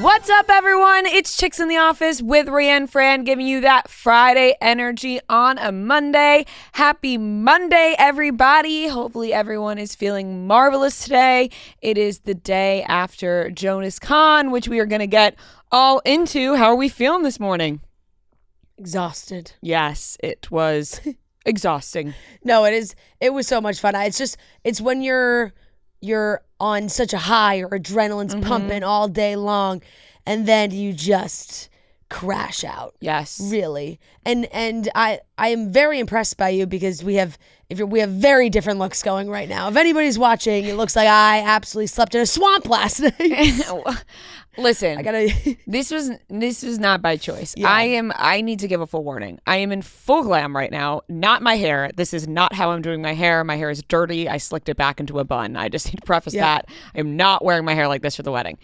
What's up, everyone? It's Chicks in the Office with Rianne Fran, giving you that Friday energy on a Monday. Happy Monday, everybody. Hopefully everyone is feeling marvelous today. It is the day after JonasCon, which we are going to get all into. How are we feeling this morning? Exhausted. Yes, it was exhausting. No, it is. It was so much fun. It's when you're on such a high, or adrenaline's pumping all day long, and then you just crash out. Yes. Really. And I am very impressed by you, because we have very different looks going right now. If anybody's watching, it looks like I absolutely slept in a swamp last night. Listen, this was not by choice. Yeah. I need to give a full warning. I am in full glam right now. Not my hair. This is not how I'm doing my hair. My hair is dirty. I slicked it back into a bun. I just need to preface that. I am not wearing my hair like this for the wedding.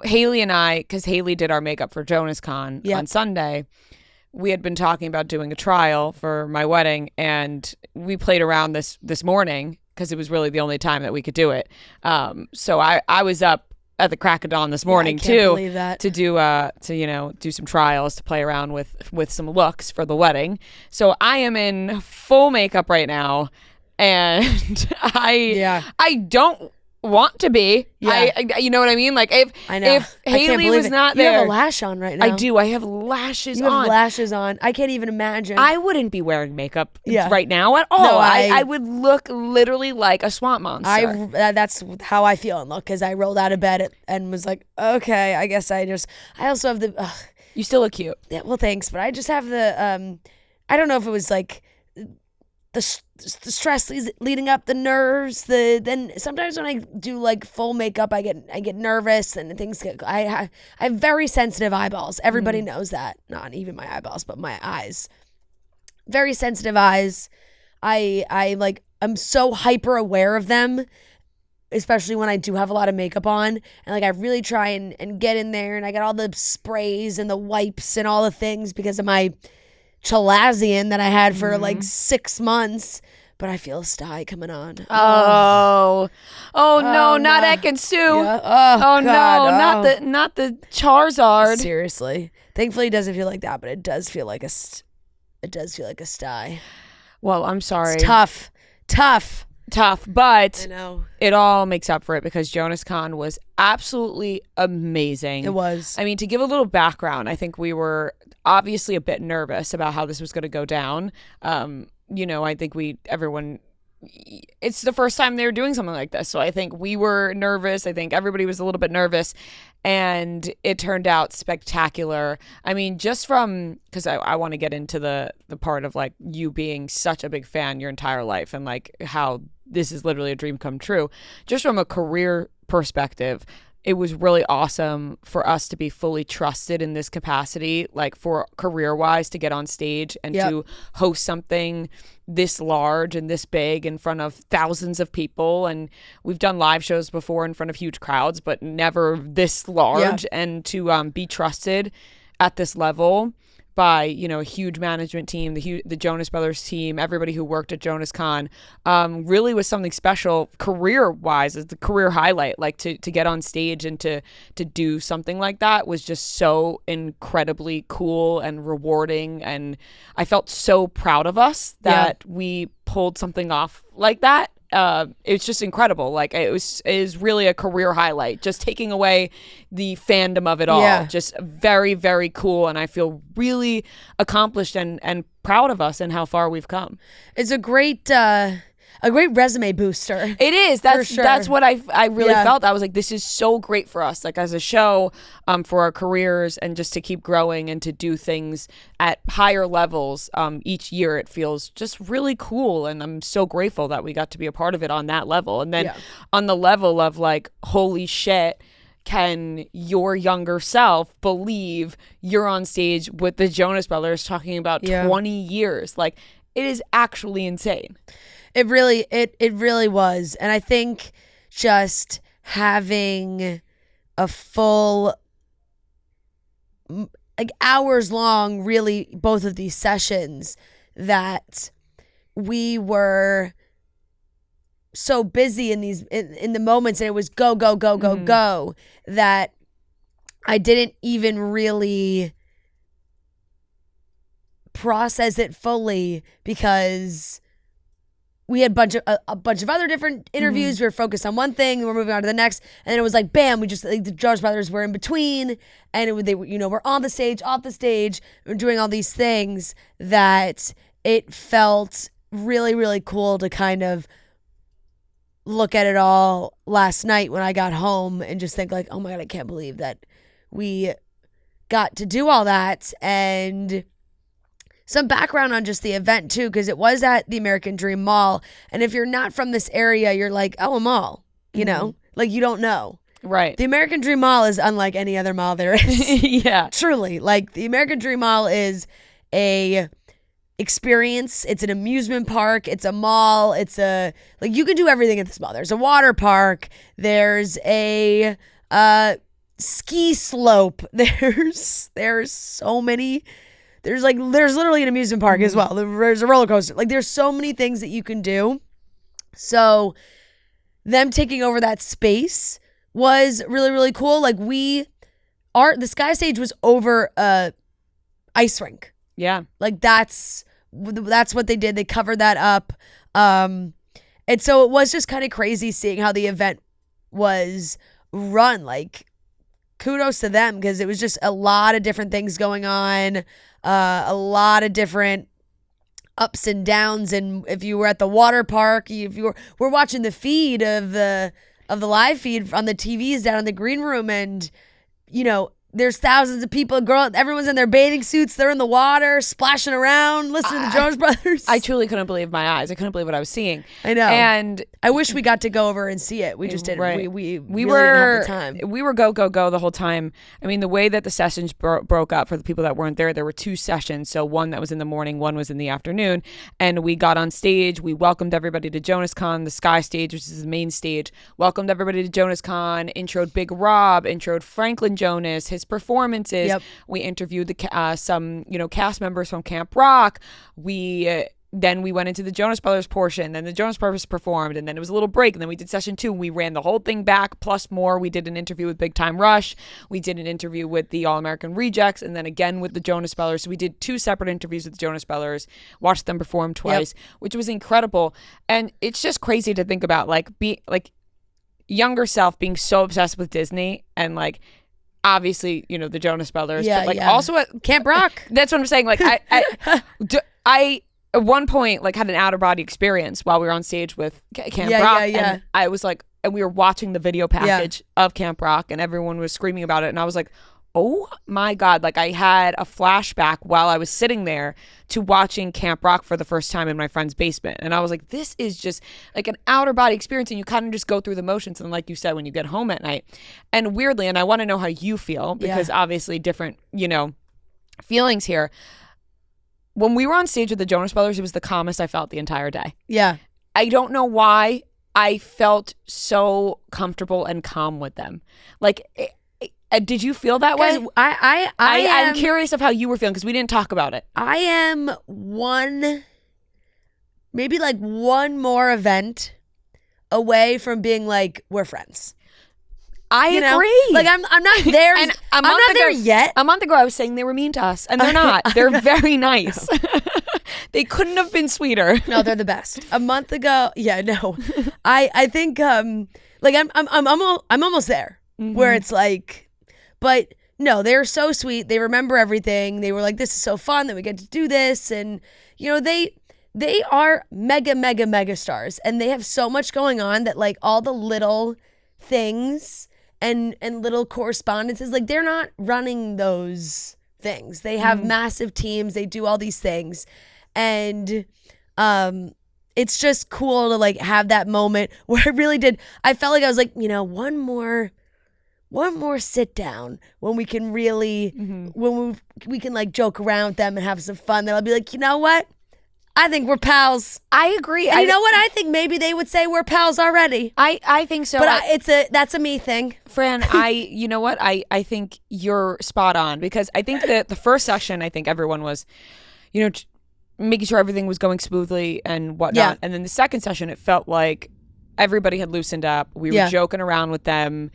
Haley and I, because Haley did our makeup for JonasCon on Sunday, we had been talking about doing a trial for my wedding, and we played around this morning because it was really the only time that we could do it. So I was up at the crack of dawn this morning to do some trials, to play around with some looks for the wedding. So I am in full makeup right now, and I don't want to be. I you know what I mean? Like if Haley was not there. You have a lash on right now. I do. I have lashes on. You have lashes on. I can't even imagine. I wouldn't be wearing makeup right now at all. No, I would look literally like a swamp monster. That's how I feel and look, because I rolled out of bed and was like, okay, I guess I also have the... You still look cute. Yeah, well, thanks. But I just have the... I don't know if it was like... The stress leading up, the nerves, then sometimes when I do like full makeup, I get nervous, and things get, I have very sensitive eyeballs. Everybody knows that. Not even my eyeballs, but my eyes. Very sensitive eyes. I'm so hyper aware of them, especially when I do have a lot of makeup on, and like I really try and get in there, and I got all the sprays and the wipes and all the things because of my Chalazion that I had for like 6 months, but I feel a sty coming on. Oh no, not Ekin-Su. Yeah. Oh God. No, not the Charizard. Seriously, thankfully it doesn't feel like that, but it does feel like a sty. Well, I'm sorry. It's tough, but I know it all makes up for it, because JonasCon was absolutely amazing. It was. I mean, to give a little background, I think we were obviously a bit nervous about how this was going to go down. I think it's the first time they were doing something like this, so I think we were nervous. I think everybody was a little bit nervous, and it turned out spectacular. I mean, just from, because I want to get into the part of like you being such a big fan your entire life, and like how this is literally a dream come true. Just from a career perspective, it was really awesome for us to be fully trusted in this capacity, like for career-wise, to get on stage and to host something this large and this big in front of thousands of people. And we've done live shows before in front of huge crowds, but never this large. And to be trusted at this level by, a huge management team, the Jonas Brothers team, everybody who worked at JonasCon, really was something special career-wise. As the career highlight, like to get on stage and to do something like that was just so incredibly cool and rewarding, and I felt so proud of us that we pulled something off like that. It's just incredible. Like is really a career highlight, just taking away the fandom of it all. Just very, very cool, and I feel really accomplished and proud of us and how far we've come. It's a great resume booster. It is. That's what I really felt. I was like, this is so great for us, like as a show, for our careers, and just to keep growing and to do things at higher levels each year. It feels just really cool, and I'm so grateful that we got to be a part of it on that level. And then on the level of like, holy shit, can your younger self believe you're on stage with the Jonas Brothers talking about 20 years? Like, it is actually insane. It really was. And I think just having a full, like hours long, really, both of these sessions, that we were so busy in these in the moments, and it was go that I didn't even really process it fully, because we had a bunch of other different interviews. We were focused on one thing, and we're moving on to the next, and then it was like bam, we just like, the Jonas Brothers were in between, and we're on the stage, off the stage, we're doing all these things that it felt really, really cool to kind of look at it all last night when I got home and just think like, oh my God, I can't believe that we got to do all that. And some background on just the event too, because it was at the American Dream Mall. And if you're not from this area, you're like, oh, a mall, you know, like you don't know. Right. The American Dream Mall is unlike any other mall there is. Yeah. Truly. Like the American Dream Mall is a experience. It's an amusement park. It's a mall. It's like you can do everything at this mall. There's a water park. There's a ski slope. There's so many. There's literally an amusement park as well. There's a roller coaster. Like there's so many things that you can do. So them taking over that space was really, really cool. Like the Sky Stage was over a ice rink. Yeah. Like that's what they did. They covered that up. And so it was just kind of crazy seeing how the event was run. Like kudos to them, because it was just a lot of different things going on. A lot of different ups and downs. And if you were at the water park, we're watching the feed of the live feed on the TVs down in the green room, and you know, there's thousands of people, everyone's in their bathing suits, they're in the water, splashing around, listening to the Jonas Brothers. I truly couldn't believe my eyes. I couldn't believe what I was seeing. I know. And I wish we got to go over and see it. We just didn't. Right. We really were didn't have the time. We were go the whole time. I mean, the way that the sessions broke up for the people that weren't there were 2 sessions. So one that was in the morning, one was in the afternoon. And we got on stage. We welcomed everybody to JonasCon, the Sky Stage, which is the main stage. Welcomed everybody to JonasCon. Introed Big Rob. Introed Franklin Jonas. His performances. Yep. We interviewed some cast members from Camp Rock. Then we went into the Jonas Brothers portion. Then the Jonas Brothers performed, and then it was a little break. And then we did session 2. We ran the whole thing back plus more. We did an interview with Big Time Rush. We did an interview with the All American Rejects, and then again with the Jonas Brothers. So we did 2 separate interviews with the Jonas Brothers. Watched them perform twice, which was incredible. And it's just crazy to think about, younger self being so obsessed with Disney and obviously, the Jonas Brothers, but also at Camp Rock. That's what I'm saying. I at one point had an out of body experience while we were on stage with Camp Rock. And I was and we were watching the video package of Camp Rock, and everyone was screaming about it. And I was like, oh my God. I had a flashback while I was sitting there to watching Camp Rock for the first time in my friend's basement. And I was like, this is just an outer body experience. And you kind of just go through the motions. And like you said, when you get home at night, and weirdly, and I want to know how you feel, because obviously different, feelings here. When we were on stage with the Jonas Brothers, it was the calmest I felt the entire day. Yeah. I don't know why I felt so comfortable and calm with them. Did you feel that way? I'm curious of how you were feeling, because we didn't talk about it. I am maybe one more event away from being we're friends. I agree. I'm not there. And I'm not there yet. A month ago, I was saying they were mean to us, and they're not. They're very nice. They couldn't have been sweeter. No, they're the best. A month ago, no. I think I'm almost there, where it's but no, they're so sweet. They remember everything. They were like, this is so fun that we get to do this. And, they are mega, mega, mega stars. And they have so much going on that all the little things and little correspondences, they're not running those things. They have massive teams. They do all these things. And it's just cool to have that moment where I really did. I felt like I was one more sit down when we can really, when we can joke around with them and have some fun. Then I'll be like, you know what? I think we're pals. I agree. And you know what? I think maybe they would say we're pals already. I think so. But that's a me thing. Fran, you know what? I think you're spot on, because I think that the first session, I think everyone was, making sure everything was going smoothly and whatnot. Yeah. And then the second session, it felt like everybody had loosened up. We were joking around with them.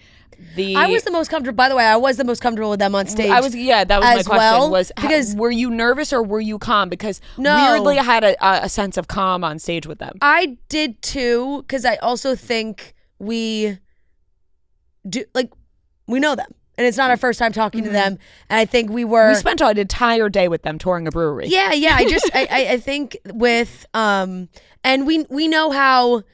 I was the most comfortable. By the way, I was the most comfortable with them on stage. That was my question. Well, was because were you nervous or were you calm? Because weirdly, I had a sense of calm on stage with them. I did too, because I also think we know them, and it's not our first time talking to them. And I think we spent an entire day with them touring a brewery. Yeah. I think with and we know how.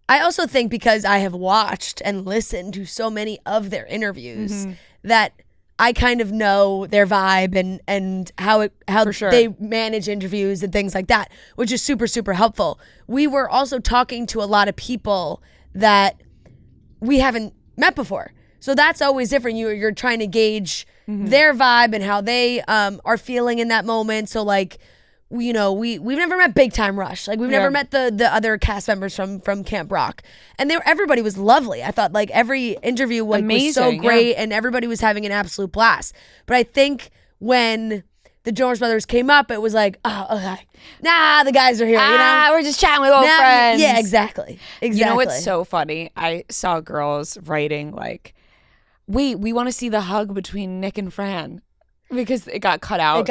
I also think because I have watched and listened to so many of their interviews that I kind of know their vibe and how they manage interviews and things like that, which is super, super helpful. We were also talking to a lot of people that we haven't met before. So that's always different. You're trying to gauge their vibe and how they are feeling in that moment. So like, we've never met Big Time Rush. Like we've never met the other cast members from Camp Rock, and everybody was lovely. I thought like every interview was so great, and everybody was having an absolute blast. But I think when the Jonas Brothers came up, it was like, oh, okay, the guys are here. We're just chatting with old friends. Yeah, exactly. You know what's so funny? I saw girls writing like, "Wait, we want to see the hug between Nick and Fran." Because it got cut out.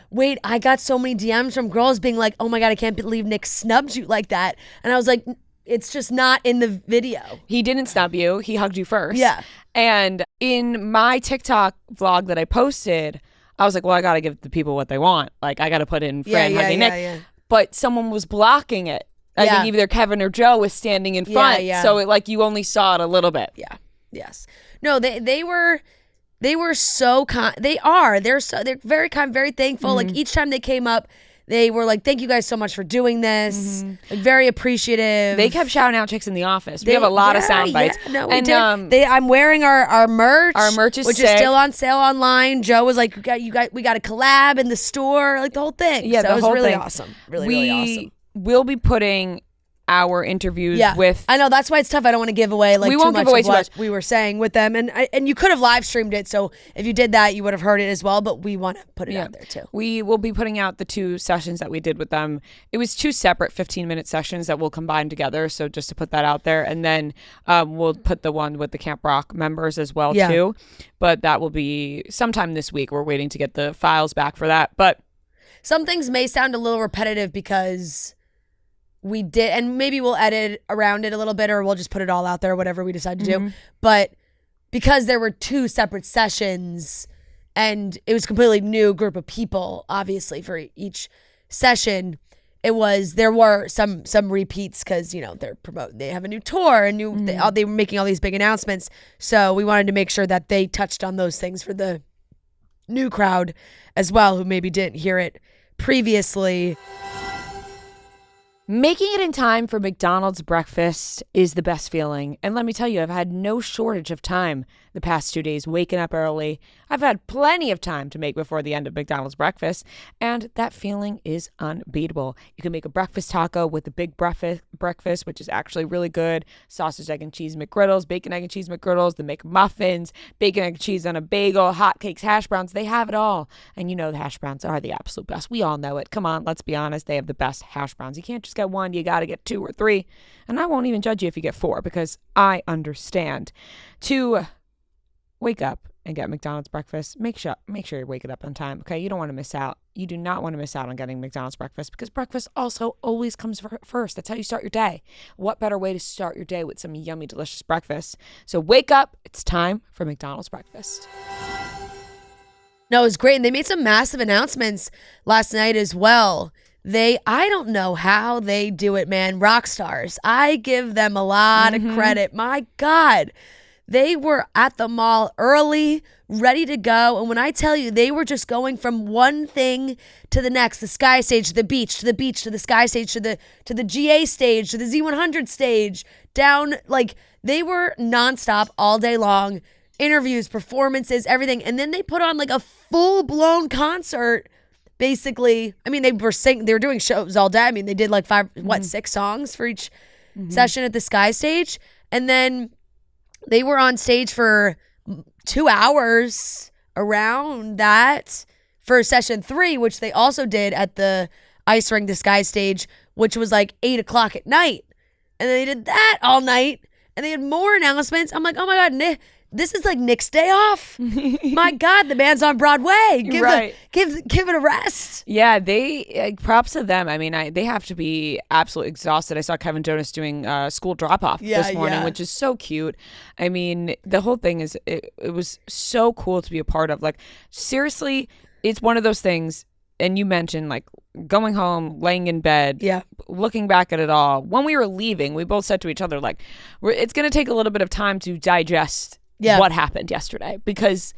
Wait, I got so many DMs from girls being like, oh my God, I can't believe Nick snubbed you like that. And I was like, it's just not in the video. He didn't snub you. He hugged you first. Yeah. And in my TikTok vlog that I posted, I was like, well, I got to give the people what they want. Like, I got to put in Fran hugging Nick. Yeah. But someone was blocking it. I think either Kevin or Joe was standing in front. Yeah. So you only saw it a little bit. Yeah. Yes. No, they were so kind. They're very kind, very thankful. Like each time they came up, they were like, "Thank you guys so much for doing this." Like very appreciative. They kept shouting out chicks in the office. We have a lot of sound bites. Yeah, no, we did. I'm wearing our merch. Our merch is which sick. Is still on sale online. Joe was like, we got a collab in the store, like the whole thing. Yeah, so it was really thing. Awesome. Really awesome. We'll be putting our interviews with. I know that's why it's tough. I don't want to give away we won't give away too much. We were saying with them, and you could have live streamed it. So if you did that, you would have heard it as well. But we want to put it out there too. We will be putting out the 2 sessions that we did with them. It was 2 separate 15-minute sessions that we'll combine together. So just to put that out there, and then we'll put the one with the Camp Rock members as well too. But that will be sometime this week. We're waiting to get the files back for that. But some things may sound a little repetitive because we did, and maybe we'll edit around it a little bit, or we'll just put it all out there, whatever we decide to do. But because there were 2 separate sessions, and it was a completely new group of people, obviously for each session, there were some repeats because they have a new tour, and they were making all these big announcements. So we wanted to make sure that they touched on those things for the new crowd as well, who maybe didn't hear it previously. Making it in time for McDonald's breakfast is the best feeling. And let me tell you, I've had no shortage of time the past 2 days, waking up early. I've had plenty of time to make before the end of McDonald's breakfast, and that feeling is unbeatable. You can make a breakfast taco with the big breakfast, which is actually really good. Sausage, egg, and cheese McGriddles, bacon, egg, and cheese McGriddles, the McMuffins, bacon, egg, and cheese on a bagel, hotcakes, hash browns. They have it all. And you know the hash browns are the absolute best. We all know it. Come on, let's be honest. They have the best hash browns. You can't just get one. You got to get 2 or 3. And I won't even judge you if you get 4 because I understand. To wake up and get McDonald's breakfast, make sure you're waking up on time, okay? You don't want to miss out. You do not want to miss out on getting McDonald's breakfast because breakfast also always comes first. That's how you start your day. What better way to start your day with some yummy, delicious breakfast? So wake up. It's time for McDonald's breakfast. No, it was great. And they made some massive announcements last night as well. I don't know how they do it, man. Rock stars. I give them a lot of credit. My God. They were at the mall early, ready to go. And when I tell you, they were just going from one thing to the next, the Sky Stage, to the beach, to the beach, to the Sky Stage, to the GA stage, to the Z100 stage, down, like they were nonstop all day long. Interviews, performances, everything. And then they put on like a full-blown concert. Basically, I mean, they were doing shows all day. I mean, they did like 6 songs for each session at the Sky Stage. And then they were on stage for 2 hours around that for session 3, which they also did at the Ice Ring, the Sky Stage, which was like 8 o'clock at night. And then they did that all night. And they had more announcements. I'm like, oh my God, this is like Nick's day off. My God, the man's on Broadway. Give it a rest. Yeah, they props to them. I mean, they have to be absolutely exhausted. I saw Kevin Jonas doing school drop off this morning, which is so cute. I mean, the whole thing is it was so cool to be a part of. Like, seriously, it's one of those things. And you mentioned like going home, laying in bed, looking back at it all. When we were leaving, we both said to each other, like, it's going to take a little bit of time to digest what happened yesterday, because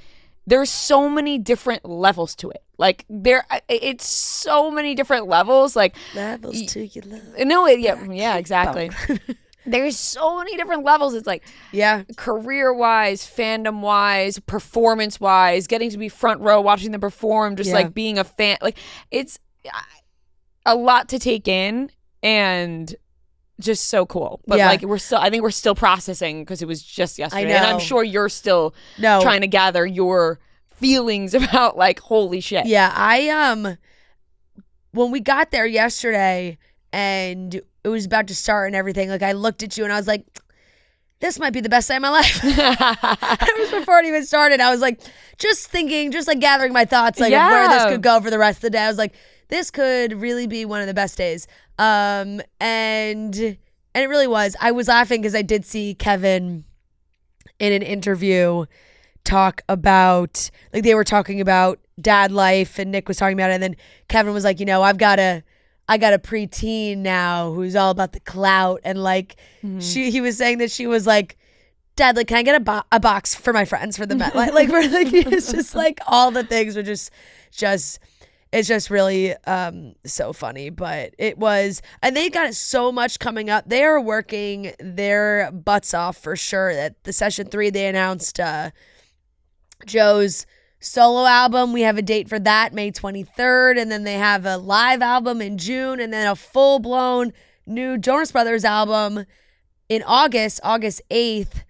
there's so many different levels to it. Like, it's so many different levels. Like, levels to your love. No, exactly. There's so many different levels. It's like, career-wise, fandom-wise, performance-wise, getting to be front row, watching them perform, just like being a fan. Like, it's a lot to take in and just so cool. But like, I think we're still processing because it was just yesterday. And I'm sure you're still trying to gather your feelings about like, holy shit. Yeah, when we got there yesterday and it was about to start and everything, like I looked at you and I was like, this might be the best day of my life. It was before it even started. I was like, just thinking, just like gathering my thoughts, like of where this could go for the rest of the day. I was like, this could really be one of the best days. And it really was. I was laughing because I did see Kevin in an interview talk about, like, they were talking about dad life and Nick was talking about it, and then Kevin was like, I got a preteen now who's all about the clout, and like he was saying that she was like, Dad, like, can I get a box for my friends for the Met? Like it's just like all the things were just it's just really so funny. But it was, and they got so much coming up. They are working their butts off for sure. At the session 3, they announced Joe's solo album. We have a date for that, May 23rd, and then they have a live album in June, and then a full-blown new Jonas Brothers album in August 8th,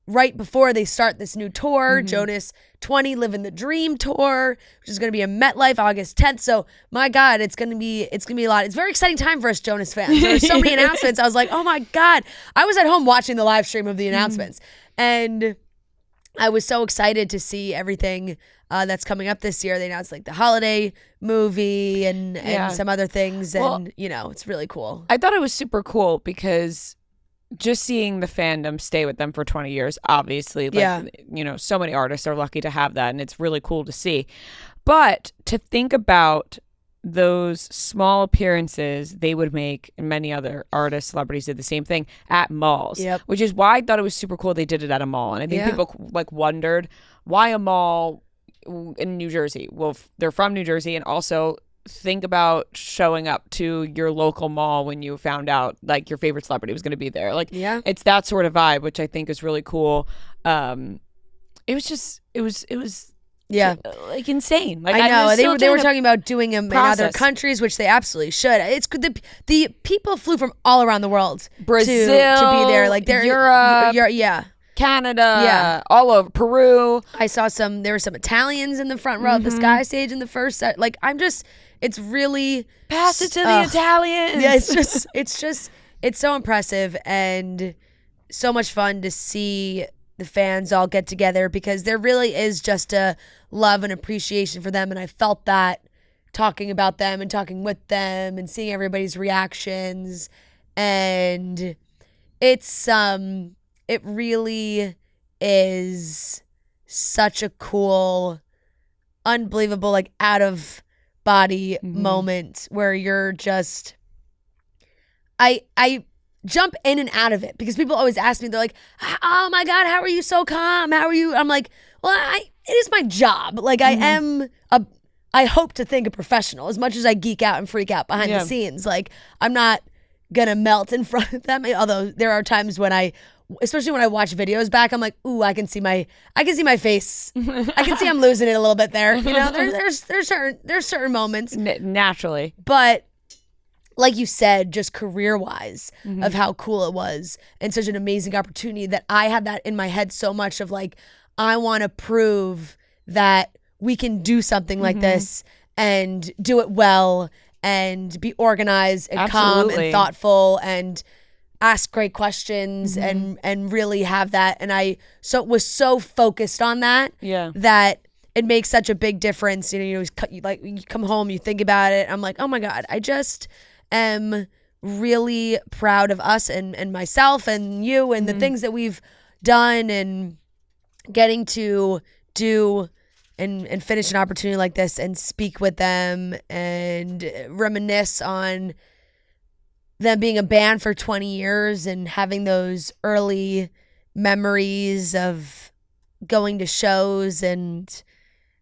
right before they start this new tour, Jonas 20 Living the Dream tour, which is going to be in MetLife August 10th. So my God, it's going to be a lot. It's a very exciting time for us Jonas fans. There's so many announcements. I was like, oh my God. I was at home watching the live stream of the announcements, and I was so excited to see everything that's coming up this year. They announced like the holiday movie and some other things, and it's really cool. I thought it was super cool because just seeing the fandom stay with them for 20 years, obviously, like, so many artists are lucky to have that, and it's really cool to see. But to think about those small appearances they would make, and many other artists, celebrities did the same thing at malls, which is why I thought it was super cool they did it at a mall. And I think people like wondered why a mall in New Jersey. Well, they're from New Jersey, and also think about showing up to your local mall when you found out like your favorite celebrity was going to be there. Like, it's that sort of vibe, which I think is really cool. It was like insane. Like, I know they were talking about doing them in other countries, which they absolutely should. It's the people flew from all around the world, Brazil, to be there. Like, Europe, Canada, all over, Peru. I saw there were some Italians in the front row at the Sky Stage in the first set. Like, it's really pass it to the Italians. Yeah, it's so impressive and so much fun to see the fans all get together, because there really is just a love and appreciation for them. And I felt that talking about them and talking with them and seeing everybody's reactions. And it's, it really is such a cool, unbelievable, like, out of body moment where you're just, I jump in and out of it, because people always ask me, they're like, oh my God, how are you so calm? How are you? I'm like, well, it is my job. Like, I hope to think a professional, as much as I geek out and freak out behind the scenes. Like, I'm not gonna melt in front of them. Although there are times when especially when I watch videos back, I'm like, ooh, I can see my face. I can see I'm losing it a little bit there. There's certain moments naturally, but like you said, just career-wise of how cool it was, and such an amazing opportunity that I had that in my head so much of like, I want to prove that we can do something like this and do it well and be organized and calm and thoughtful and ask great questions and really have that. And I was so focused on that that it makes such a big difference. You come home, you think about it. I'm like, oh my God, I just am really proud of us and myself and you and the things that we've done, and getting to do and finish an opportunity like this and speak with them and reminisce on them being a band for 20 years and having those early memories of going to shows and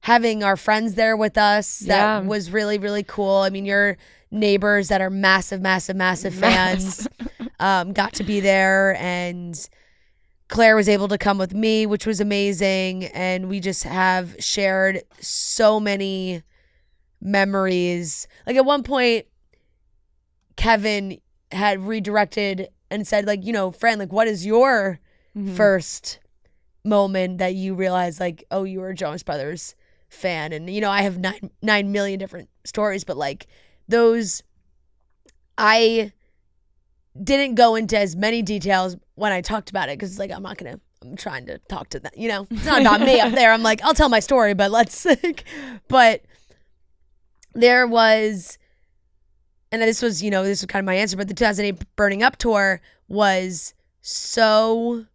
having our friends there with us. That was really, really cool. I mean, your neighbors that are massive fans got to be there, and Claire was able to come with me, which was amazing. And we just have shared so many memories. Like at one point, Kevin had redirected and said, like, friend, like, what is your first moment that you realized, like, oh, you were a Jonas Brothers fan? And, I have 9 million different stories, but like those, I didn't go into as many details when I talked about it, because like I'm trying to talk to them, it's not about me up there. I'm like, I'll tell my story, but but there was, and this was kind of my answer, but the 2008 Burning Up tour was so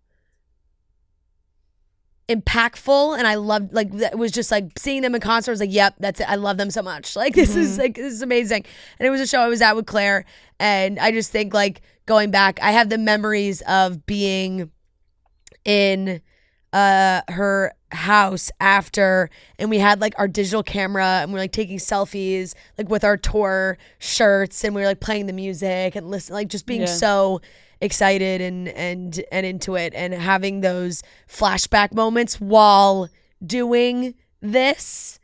impactful, and I loved, like, it was just like seeing them in concert. I was like, yep, that's it. I love them so much. Like this is amazing. And it was a show I was at with Claire, and I just think, like, going back, I have the memories of being in her house after, and we had like our digital camera, and we were like taking selfies like with our tour shirts, and we were like playing the music and listening, like just being so excited and into it, and having those flashback moments while doing this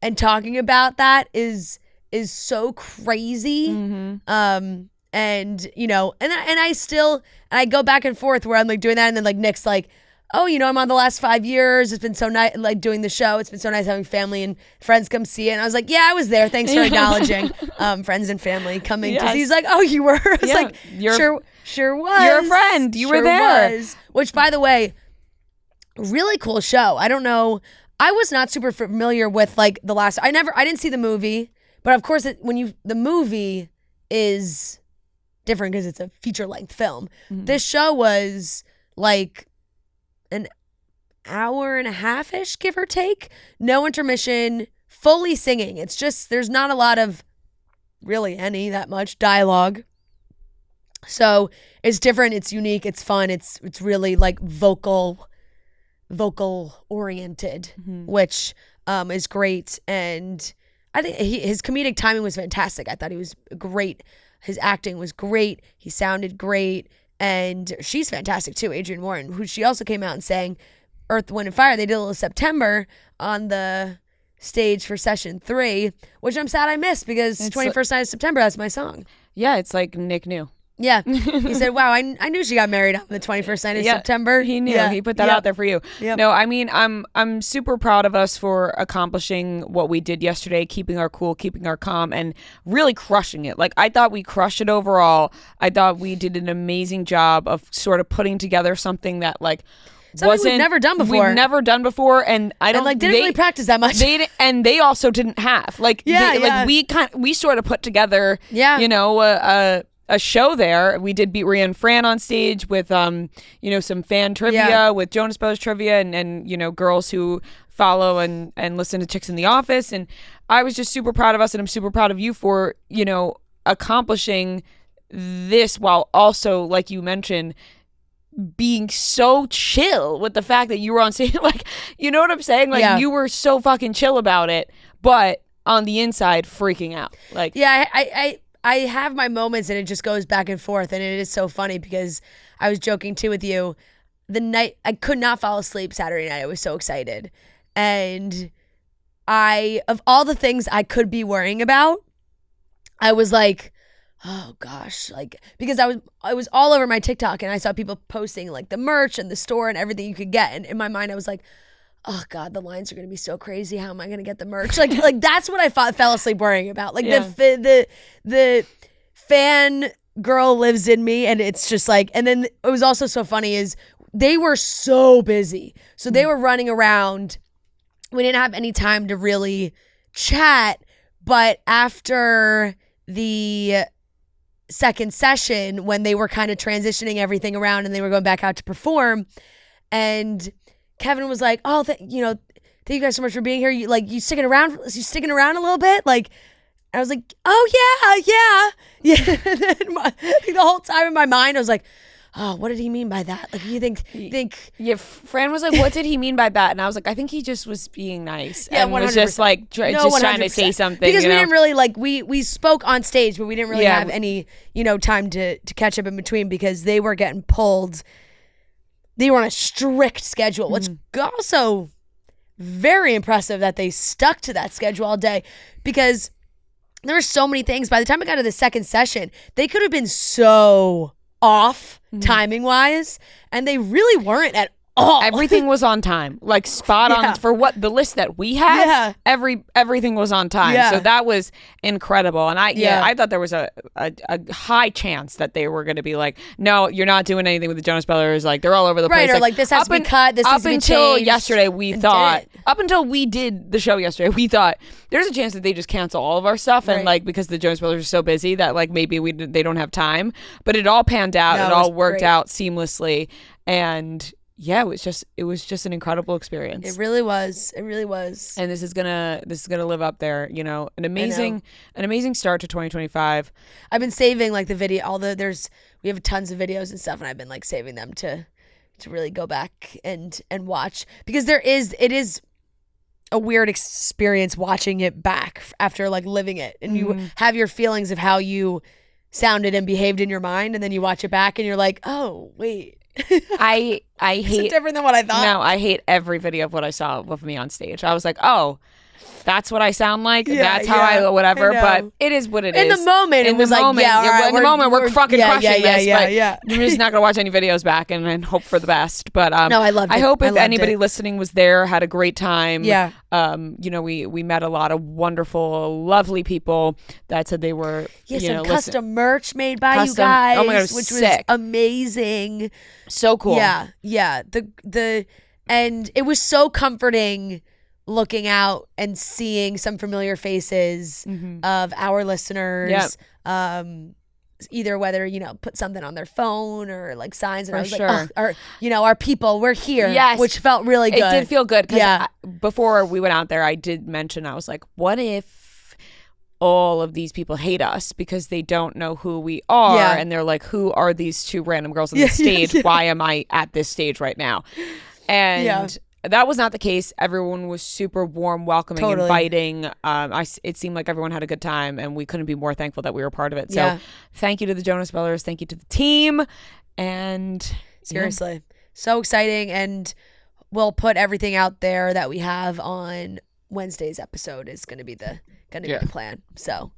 and talking about that is so crazy. And I go back and forth where I'm like doing that, and then like Nick's like, oh, I'm on the last 5 years. It's been so nice, like doing the show. It's been so nice having family and friends come see it. And I was like, yeah, I was there. Thanks for acknowledging friends and family coming to see. He's like, oh, you were? I was like, sure was. You're a friend. You were there. Was. Which, by the way, really cool show. I don't know. I was not super familiar with like the last. I didn't see the movie, but of course, the movie is different because it's a feature length film. This show was like an hour and a half-ish, give or take. No intermission, fully singing. It's just, there's not a lot of really that much dialogue. So it's different, it's unique, it's fun, it's really like vocal oriented, which is great. And I think his comedic timing was fantastic. I thought he was great. His acting was great. He sounded great. And she's fantastic too, Adrienne Warren, who she also came out and sang Earth, Wind, and Fire. They did a little September on the stage for session 3, which I'm sad I missed, because 21st Night of September, that's my song. Yeah, it's like Nick knew. Yeah. He said, wow, I knew she got married on the 21st night of September. He knew. He put that out there for you. Yep. No, I mean, I'm super proud of us for accomplishing what we did yesterday, keeping our cool, keeping our calm, and really crushing it. Like, I thought we crushed it overall. I thought we did an amazing job of sort of putting together something that, like, we've never done before. We've never done before, and didn't really practice that much. They also didn't have we sort of put together, a show there. We did beat Rhea and Fran on stage with some fan trivia, with Jonas Brothers trivia, and girls who follow and listen to Chicks in the Office. And I was just super proud of us, and I'm super proud of you for accomplishing this, while also, like you mentioned, being so chill with the fact that you were on stage. Like, you know what I'm saying? Like, you were so fucking chill about it, but on the inside freaking out. Like, I have my moments, and it just goes back and forth, and it is so funny because I was joking too with you. The night I could not fall asleep Saturday night. I was so excited. And of all the things I could be worrying about, I was like, oh gosh, like, because I was all over my TikTok, and I saw people posting like the merch and the store and everything you could get. And in my mind, I was like, oh God, the lines are going to be so crazy. How am I going to get the merch? Like that's what I fell asleep worrying about. Like the fan girl lives in me, and it's just like, and then it was also so funny is they were so busy. So they were running around. We didn't have any time to really chat, but after the second session, when they were kind of transitioning everything around and they were going back out to perform, and Kevin was like, oh, thank you guys so much for being here. You sticking around a little bit? Like, I was like, oh yeah. And then the whole time in my mind, I was like, oh, what did he mean by that? Like, you think? Yeah, Fran was like, what did he mean by that? And I was like, I think he just was being nice. Yeah, and 100%. was just like trying to say something. Because we didn't really we spoke on stage, but we didn't really have any time to catch up in between because they were getting pulled. They were on a strict schedule, which also very impressive that they stuck to that schedule all day because there were so many things. By the time I got to the second session, they could have been so off timing wise, and they really weren't at all. Everything was on time, like spot on for what the list that we had. Everything was on time, so that was incredible. And I thought there was a high chance that they were going to be like, no, you're not doing anything with the Jonas Brothers. Like they're all over the place. Right, or like this has to be cut. This has to be changed. Up until yesterday, we thought. Up until we did the show yesterday, we thought there's a chance that they just cancel all of our stuff, and like because the Jonas Brothers are so busy that like maybe they don't have time. But it all panned out. It all worked out seamlessly, and. Yeah, it was just an incredible experience. It really was. And this is gonna live up there. An amazing start to 2025. I've been saving like the video. We have tons of videos and stuff, and I've been like saving them to really go back and watch because it is a weird experience watching it back after like living it, and you have your feelings of how you sounded and behaved in your mind, and then you watch it back and you're like, oh wait. I hate different than what I thought. No, I hate every video of what I saw of me on stage. I was like, oh, that's what I sound like. That's how I whatever. But it is what it is. In the moment, it was like, in the moment, we're fucking crushing this. Yeah. I'm just not gonna watch any videos back and hope for the best. But no, I loved it. I hope if anybody listening was there, had a great time. Yeah. We met a lot of wonderful, lovely people that said they were some custom merch made by you guys. Oh my God, which sick. Was amazing. So cool. Yeah. And it was so comforting looking out and seeing some familiar faces of our listeners. Either whether put something on their phone or like signs, and I was like, our people, we're here. Yes, which felt really good. It did feel good because before we went out there, I did mention, I was like, what if all of these people hate us because they don't know who we are, and they're like, who are these two random girls on the stage? Why am I at this stage right now? And that was not the case. Everyone was super warm, welcoming, inviting. It seemed like everyone had a good time, and we couldn't be more thankful that we were part of it. So thank you to the Jonas Brothers. Thank you to the team. And seriously, so exciting. And we'll put everything out there that we have on Wednesday's episode is going to be the plan. So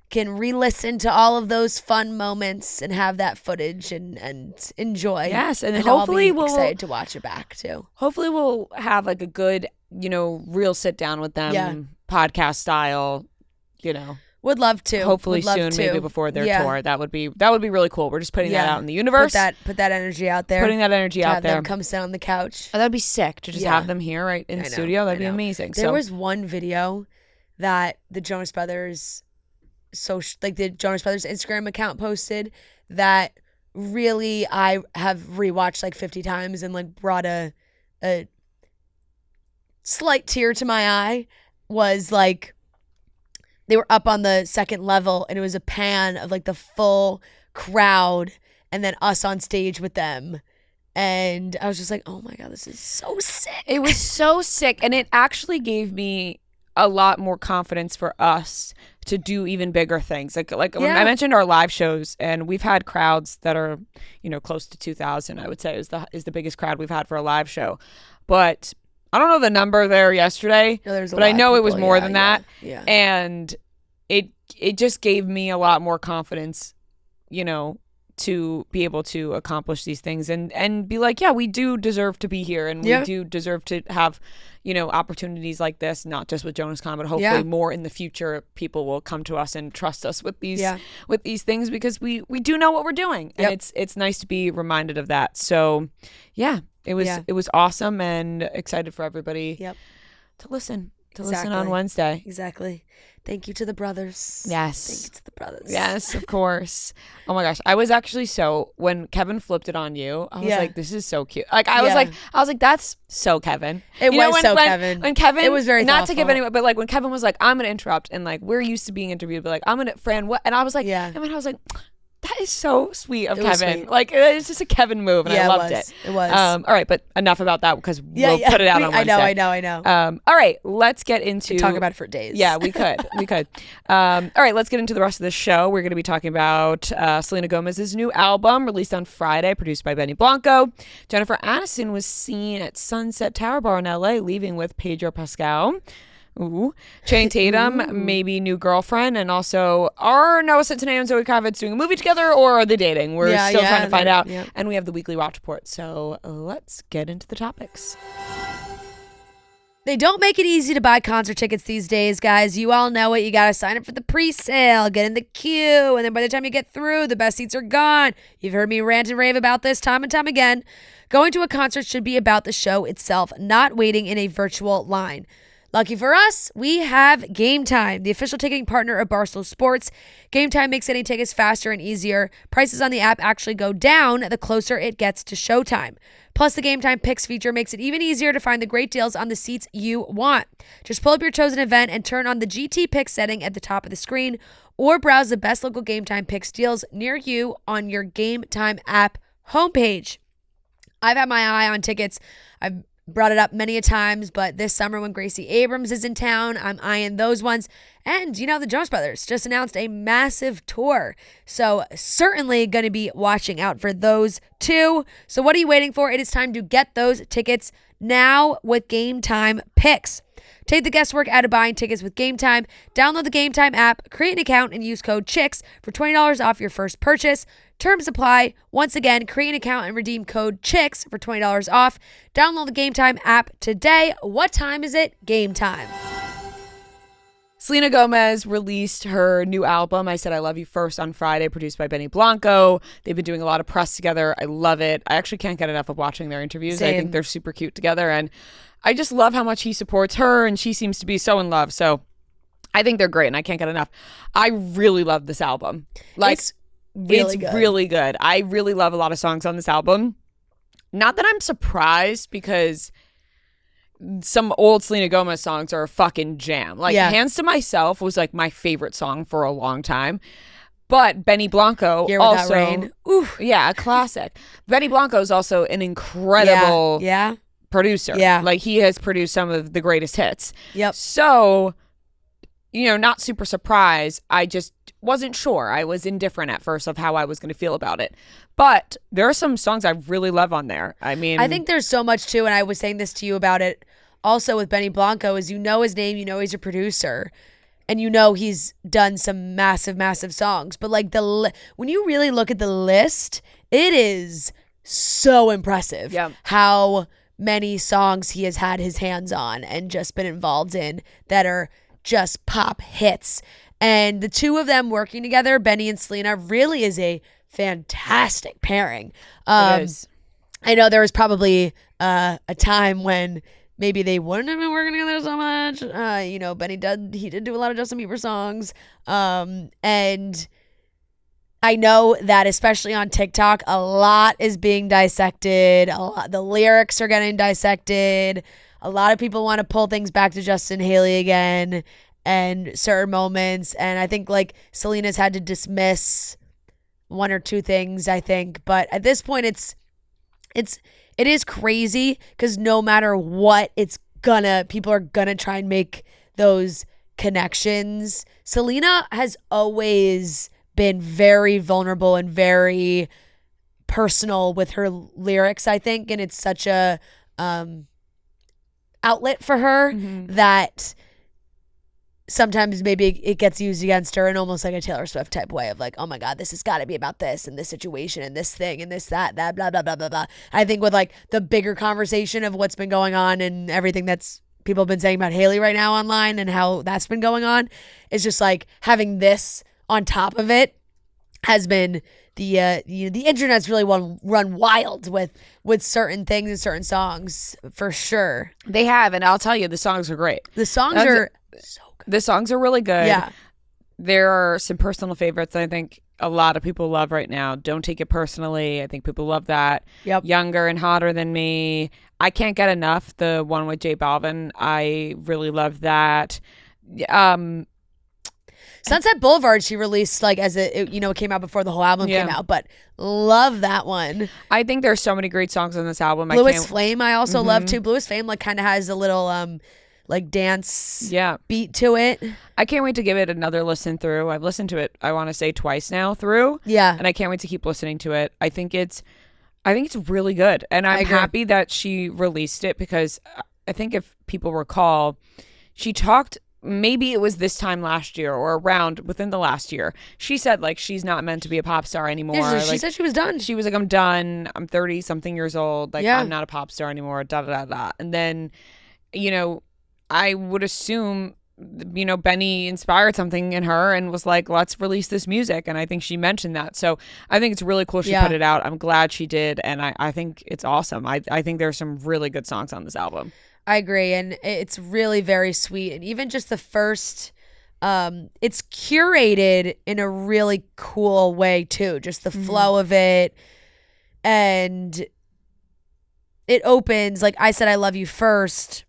can re-listen to all of those fun moments and have that footage and enjoy. Yes, and hopefully we'll be excited to watch it back too. Hopefully we'll have like a good, real sit down with them, podcast style. Would love to. Hopefully soon, maybe before their tour. That would be really cool. We're just putting that out in the universe. Put that energy out there. Putting that energy out there. Have them come sit on the couch. Oh, that'd be sick to just have them here right in the studio. That'd be amazing. There was one video that the Jonas Brothers the Jonas Brothers Instagram account posted that really I have rewatched like 50 times and like brought a slight tear to my eye. Was like they were up on the second level and it was a pan of like the full crowd and then us on stage with them. And I was just like, oh my God, this is so sick. It was so sick. And it actually gave me a lot more confidence for us to do even bigger things. Like when I mentioned our live shows, and we've had crowds that are, close to 2,000, I would say is the biggest crowd we've had for a live show. But I don't know the number there yesterday, but I know it was more than that. And it just gave me a lot more confidence, to be able to accomplish these things and be like, yeah, we do deserve to be here, and we do deserve to have, opportunities like this, not just with JonasCon, but hopefully more in the future. People will come to us and trust us with these things, because we do know what we're doing, and it's nice to be reminded of that. So yeah, it was awesome, and excited for everybody to listen on Wednesday. Exactly. Thank you to the brothers. Yes. Thank you to the brothers. Yes, of course. Oh my gosh. I was actually when Kevin flipped it on you, I was like, this is so cute. Like I was like, that's so Kevin. It was so Kevin. When Kevin, it was very not thoughtful. to give anyone, but like when Kevin was like, I'm gonna interrupt, and like we're used to being interviewed, but like I'm gonna, Fran, what? And I was like, and then I was like, that is so sweet of Kevin. Sweet. Like it's just a Kevin move, and I loved it. It was. All right, but enough about that, because we'll put it out on Wednesday. I know. All right, let's get into. We could talk about it for days. Yeah, we could. All right, let's get into the rest of the show. We're going to be talking about Selena Gomez's new album, released on Friday, produced by Benny Blanco. Jennifer Aniston was seen at Sunset Tower Bar in LA, leaving with Pedro Pascal. Ooh. Channing Tatum, maybe new girlfriend, and also are Noah Centineo and Zoe Kravitz doing a movie together, or are they dating? We're still trying to find out. And we have the weekly watch report. So let's get into the topics. They don't make it easy to buy concert tickets these days, guys. You all know it. You got to sign up for the pre-sale, get in the queue, and then by the time you get through, the best seats are gone. You've heard me rant and rave about this time and time again. Going to a concert should be about the show itself, not waiting in a virtual line. Lucky for us, we have Game Time, the official ticketing partner of Barstool Sports. Game Time makes getting tickets faster and easier. Prices on the app actually go down the closer it gets to showtime. Plus, the Game Time Picks feature makes it even easier to find the great deals on the seats you want. Just pull up your chosen event and turn on the GT Picks setting at the top of the screen, or browse the best local Game Time Picks deals near you on your Game Time app homepage. I've had my eye on tickets. I've brought it up many a times, but this summer when Gracie Abrams is in town, I'm eyeing those ones. And, the Jonas Brothers just announced a massive tour. So certainly going to be watching out for those too. So what are you waiting for? It is time to get those tickets now with Game Time Picks. Take the guesswork out of buying tickets with Game Time. Download the Game Time app, create an account, and use code CHICKS for $20 off your first purchase. Terms apply. Once again, create an account and redeem code CHICKS for $20 off. Download the Game Time app today. What time is it? Game time. Selena Gomez released her new album, I Said I Love You First, on Friday, produced by Benny Blanco. They've been doing a lot of press together. I love it. I actually can't get enough of watching their interviews. Same. I think they're super cute together, and I just love how much he supports her, and she seems to be so in love. So I think they're great, and I can't get enough. I really love this album. It's really good. I really love a lot of songs on this album. Not that I'm surprised, because some old Selena Gomez songs are a fucking jam. Like Hands to Myself was like my favorite song for a long time. But Benny Blanco Year also, Without Rain. Yeah, a classic. Benny Blanco is also an incredible producer. Yeah. Like he has produced some of the greatest hits. Yep. So, not super surprised. I just wasn't sure. I was indifferent at first of how I was going to feel about it. But there are some songs I really love on there. I mean, I think there's so much too, and I was saying this to you about it also with Benny Blanco, is his name, he's a producer, and he's done some massive, massive songs. But like when you really look at the list, it is so impressive how many songs he has had his hands on and just been involved in that are just pop hits. And the two of them working together, Benny and Selena, really is a fantastic pairing. It is. I know there was probably a time when maybe they wouldn't have been working together so much. Benny did do a lot of Justin Bieber songs. And I know that especially on TikTok, a lot is being dissected. The lyrics are getting dissected. A lot of people want to pull things back to Justin Haley again and certain moments. And I think like Selena's had to dismiss one or two things, I think. But at this point, it is crazy because no matter what, people are gonna try and make those connections. Selena has always been very vulnerable and very personal with her lyrics, I think, and it's such a outlet for her that sometimes maybe it gets used against her in almost like a Taylor Swift type way of like, oh my God, this has got to be about this and this situation and this thing and this, that, blah, blah, blah, blah, blah. I think with like the bigger conversation of what's been going on and everything that's people have been saying about Hailey right now online and how that's been going on, is just like having this on top of it has been the internet's really run wild with certain things and certain songs for sure. They have, and I'll tell you, the songs are great. The songs are so good. The songs are really good. Yeah. There are some personal favorites that I think a lot of people love right now. Don't Take It Personally. I think people love that. Yep. Younger and Hotter Than Me. I Can't Get Enough, the one with J Balvin. I really love that. Sunset Boulevard she released like as it came out before the whole album came out, but love that one. I think there's so many great songs on this album. Bluest Flame I also love too. Bluest Flame like kind of has a little like dance beat to it. I can't wait to give it another listen through. I've listened to it, I want to say twice now through. Yeah. And I can't wait to keep listening to it. I think it's really good. And I'm happy that she released it because I think if people recall, she talked, maybe it was this time last year or around within the last year. She said like she's not meant to be a pop star anymore. Yeah, she like, said she was done. She was like, I'm done. I'm 30 something years old. Like I'm not a pop star anymore. Da da da da. And then, I would assume, Benny inspired something in her and was like, let's release this music. And I think she mentioned that. So I think it's really cool she put it out. I'm glad she did. And I think it's awesome. I think there's some really good songs on this album. I agree. And it's really very sweet. And even just the first, it's curated in a really cool way too. Just the flow of it. And it opens, like I Said I Love You First.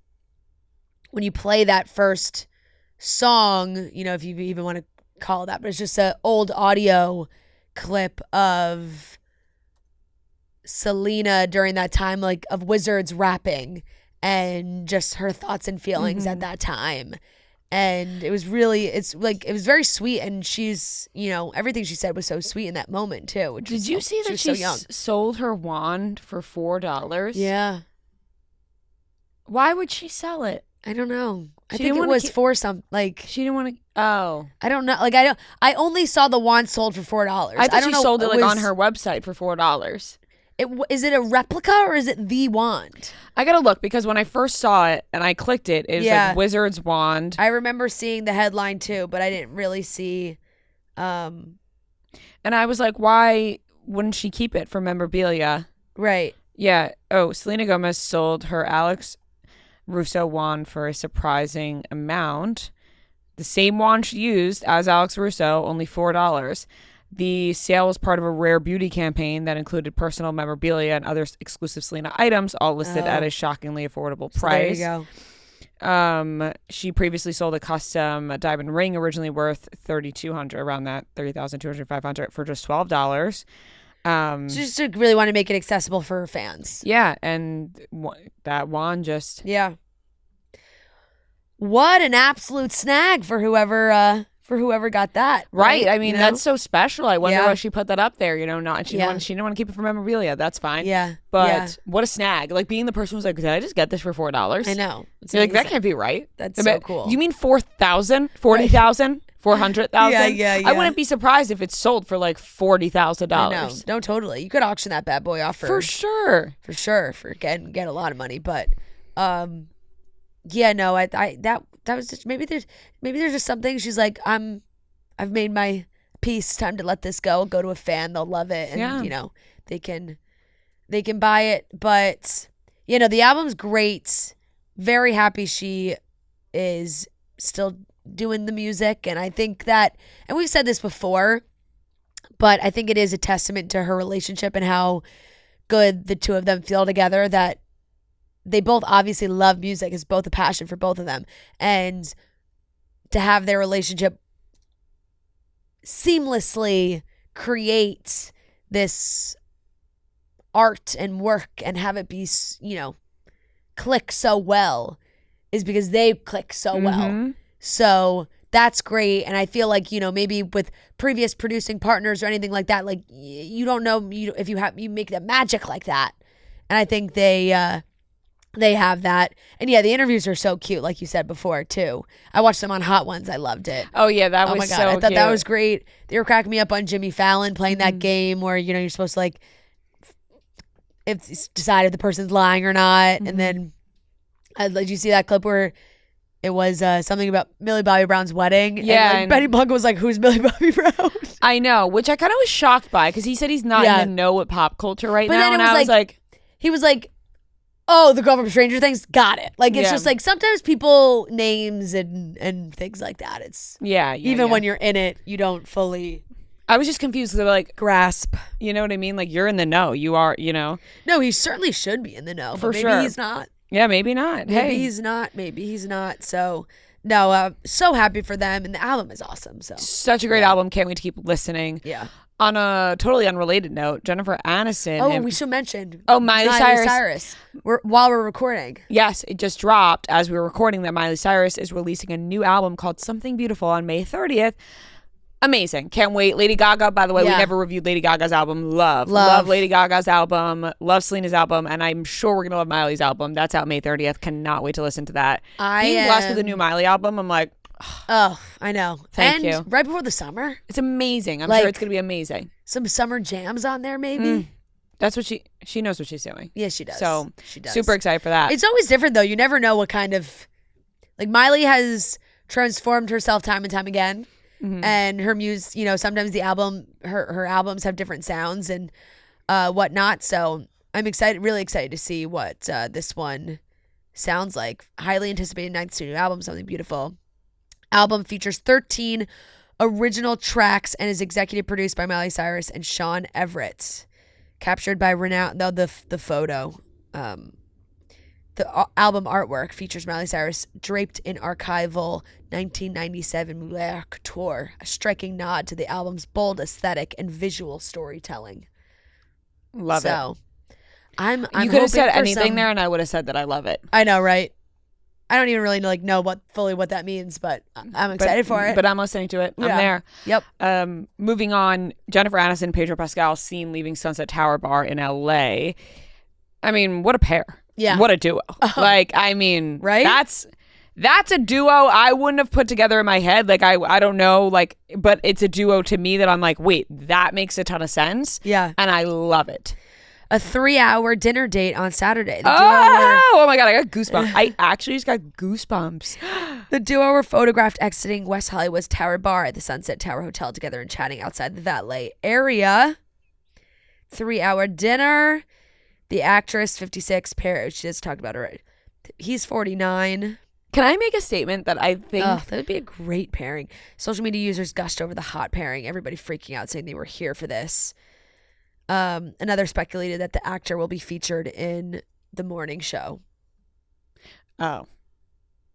When you play that first song, if you even want to call it that, but it's just an old audio clip of Selena during that time, like of Wizards rapping and just her thoughts and feelings at that time. And it was very sweet. And she's, everything she said was so sweet in that moment too. Did you see that she sold her wand for $4? Yeah. Why would she sell it? I don't know. I think it was for some like she didn't want to. Oh, I don't know. Like I only saw the wand sold for $4. I thought she sold it like on her website for $4. Is it a replica or is it the wand? I gotta look because when I first saw it and I clicked it, it was like Wizard's wand. I remember seeing the headline too, but I didn't really see. And I was like, why wouldn't she keep it for memorabilia? Right. Yeah. Oh, Selena Gomez sold her Alex Russo wand for a surprising amount. The same wand she used as Alex Russo, only $4. The sale was part of a rare beauty campaign that included personal memorabilia and other exclusive Selena items, all listed at a shockingly affordable price. There you go. She previously sold a custom diamond ring originally worth $3,200, around that $30,200, $500 for just $12. She just really want to make it accessible for her fans. Yeah, and that wand just... Yeah. What an absolute snag for whoever got that. Right. I mean, that's so special. I wonder why she put that up there, not she didn't want to keep it for memorabilia. That's fine. Yeah. But what a snag. Like being the person who's like, did I just get this for $4? I know. You're like, that can't be right. That's so cool. You mean 4,000? 40,000? 400,000? Yeah. I wouldn't be surprised if it's sold for like $40,000. I know. No, totally. You could auction that bad boy off for sure. For sure. Get a lot of money. But yeah, no, that was just maybe there's just something she's like, I've made my peace, time to let this go to a fan, they'll love it, and they can buy it. But the album's great. Very happy she is still doing the music, and I think that, and we've said this before, but I think it is a testament to her relationship and how good the two of them feel together, that they both obviously love music. It's both a passion for both of them, and to have their relationship seamlessly create this art and work and have it be, click so well is because they click so well. So that's great. And I feel like, maybe with previous producing partners or anything like that, like you don't know if you make that magic like that. And I think they They have that. And yeah, the interviews are so cute, like you said before, too. I watched them on Hot Ones. I loved it. Oh, yeah, that was my God. so I thought cute. that was great. They were cracking me up on Jimmy Fallon playing that game where, you're supposed to like if it's decide if the person's lying or not. And then did you see that clip where it was something about Millie Bobby Brown's wedding? Yeah. And Benny Blanco was like, who's Millie Bobby Brown? I know, which I kind of was shocked by because he said he's not in the know with pop culture right now. Then And it was I was like, he was like, oh, the girl from Stranger Things, got it. Like, it's just like sometimes people names and things like that. It's even when you're in it, you don't fully. I was just confused because they're like, grasp. You know what I mean? Like, you're in the know. You are, No, he certainly should be in the know. For but sure. Maybe he's not. Yeah, maybe not. Maybe he's not. Maybe he's not. So, no, so happy for them. And the album is awesome. So such a great album. Can't wait to keep listening. Yeah. On a totally unrelated note, Jennifer Aniston. Oh, we should mention. Miley Cyrus. While we're recording. Yes, it just dropped as we were recording that Miley Cyrus is releasing a new album called Something Beautiful on May 30th. Amazing. Can't wait. Lady Gaga, by the way, we never reviewed Lady Gaga's album. Love Lady Gaga's album. Love Selena's album. And I'm sure we're going to love Miley's album. That's out May 30th. Cannot wait to listen to that. Being blessed with the new Miley album, I'm like, oh, I know. Thank you. Right before the summer. It's amazing. I'm sure it's going to be amazing. Some summer jams on there, maybe. That's what she knows what she's doing. Yes, she does. So she does. Super excited for that. It's always different though. You never know what kind of, like Miley has transformed herself time and time again. And her sometimes the album, her albums have different sounds and whatnot. So I'm really excited to see what this one sounds like. Highly anticipated 9th studio album, Something Beautiful. Album features 13 original tracks and is executive produced by Miley Cyrus and Sean Everett. Captured by the photo. The album artwork features Miley Cyrus draped in archival 1997 Moulin Couture, a striking nod to the album's bold aesthetic and visual storytelling. Love it. So, I'm you could have said anything there, and I would have said that I love it. I know, right? I don't even really know what that means, but I'm excited for it. But I'm listening to it. I'm there. Yep. Moving on, Jennifer Aniston, Pedro Pascal seen leaving Sunset Tower Bar in LA. I mean, what a pair. Yeah. What a duo. Right? That's a duo I wouldn't have put together in my head. Like, I don't know, but it's a duo to me that I'm like, wait, that makes a ton of sense. Yeah. And I love it. A 3-hour dinner date on Saturday. Oh my God, I got goosebumps. I actually just got goosebumps. The duo were photographed exiting West Hollywood's Tower Bar at the Sunset Tower Hotel together and chatting outside the valet area. 3-hour dinner. The actress, 56, she just talked about her. He's 49. Can I make a statement that I think... that would be a great pairing. Social media users gushed over the hot pairing. Everybody freaking out, saying they were here for this. Another speculated that the actor will be featured in the morning show. Oh.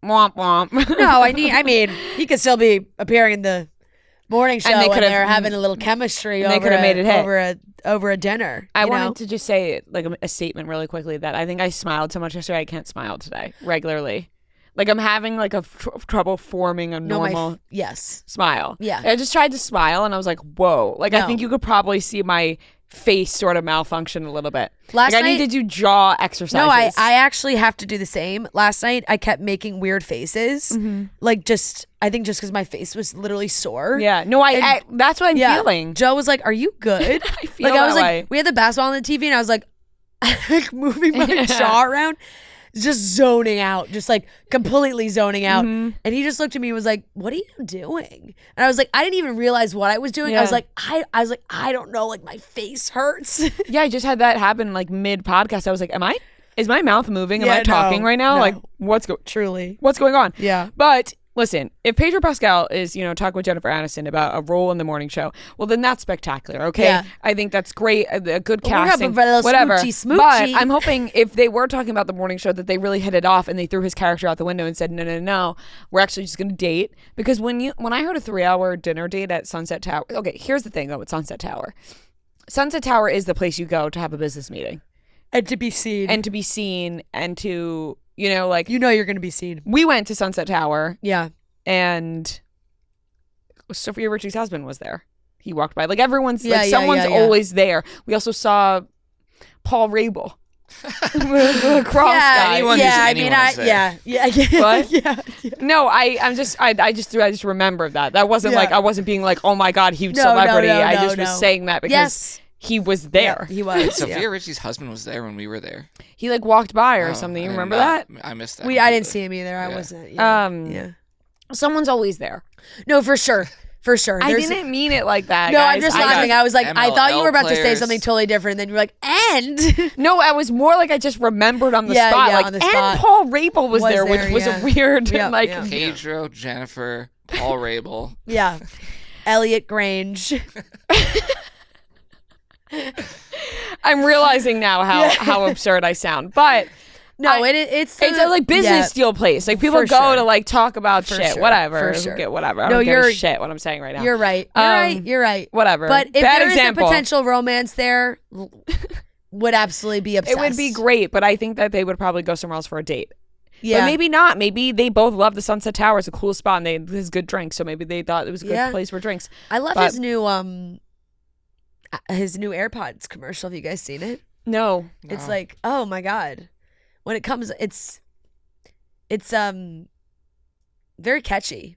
Womp womp. No, I mean, he could still be appearing in the morning show and they're having a little chemistry over a dinner. I wanted to just say a statement really quickly that I think I smiled so much yesterday I can't smile today regularly. Like I'm having trouble forming a normal smile. Yeah. I just tried to smile and I was like, whoa. I think you could probably see my face sort of malfunction a little bit. Last night, I need to do jaw exercises. No, I actually have to do the same. Last night I kept making weird faces. I think just because my face was literally sore. Yeah. No, that's what I'm feeling. Joe was like, are you good? I feel that way. We had the basketball on the TV and I was like moving my jaw around. Just zoning out, just completely zoning out. And he just looked at me and was like, what are you doing? And I was like, I didn't even realize what I was doing. Yeah. I was like, I don't know, my face hurts. Yeah, I just had that happen mid podcast. I was like, is my mouth moving? Am I talking right now? No. What's going on? Yeah. But listen, if Pedro Pascal is, talking with Jennifer Aniston about a role in the morning show, well, then that's spectacular, okay? Yeah. I think that's great, a good casting, whatever. Smoochy. But I'm hoping if they were talking about the morning show that they really hit it off and they threw his character out the window and said, no, we're actually just going to date. Because when I heard a 3-hour dinner date at Sunset Tower, okay, here's the thing, though, with Sunset Tower. Sunset Tower is the place you go to have a business meeting. And to be seen. And to... you're going to be seen. We went to Sunset Tower. Yeah. And Sophia Richie's husband was there. He walked by. Someone's always there. We also saw Paul Rabel. the cross guy. Anyone who's anyone is there. What? yeah. No, I just remembered that. That wasn't like I wasn't being like, oh my god, huge celebrity. I just was saying that because he was there. Yeah, he was. Sophia Richie's husband was there when we were there. He like walked by or something. You remember that? I missed that. I didn't see him either. I wasn't. Yeah. Someone's always there. No, for sure. For sure. I didn't mean it like that. No, guys. I'm just laughing. I was like, I thought you were about to say players. something totally different. Then you were like, and. No, I was more like I just remembered on the spot. Yeah, like, on the spot. And Paul Rabel was there, which was a weird like. Yeah. Pedro, Jennifer, Paul Rabel. Yeah. Elliot Grange. I'm realizing now how absurd I sound, but. No, it's a like business deal place. Like people go to like talk about shit, whatever. Whatever. I don't give a shit what I'm saying right now. You're right. You're right. Whatever. But if Bad there example. is a potential romance there, would absolutely be obsessed. It would be great, but I think that they would probably go somewhere else for a date. Yeah. But maybe not. Maybe they both love the Sunset Tower. It's a cool spot and there's good drinks. So maybe they thought it was a good place for drinks. I love his new AirPods commercial. Have you guys seen it? No. It's like, oh my God. When it comes, it's very catchy.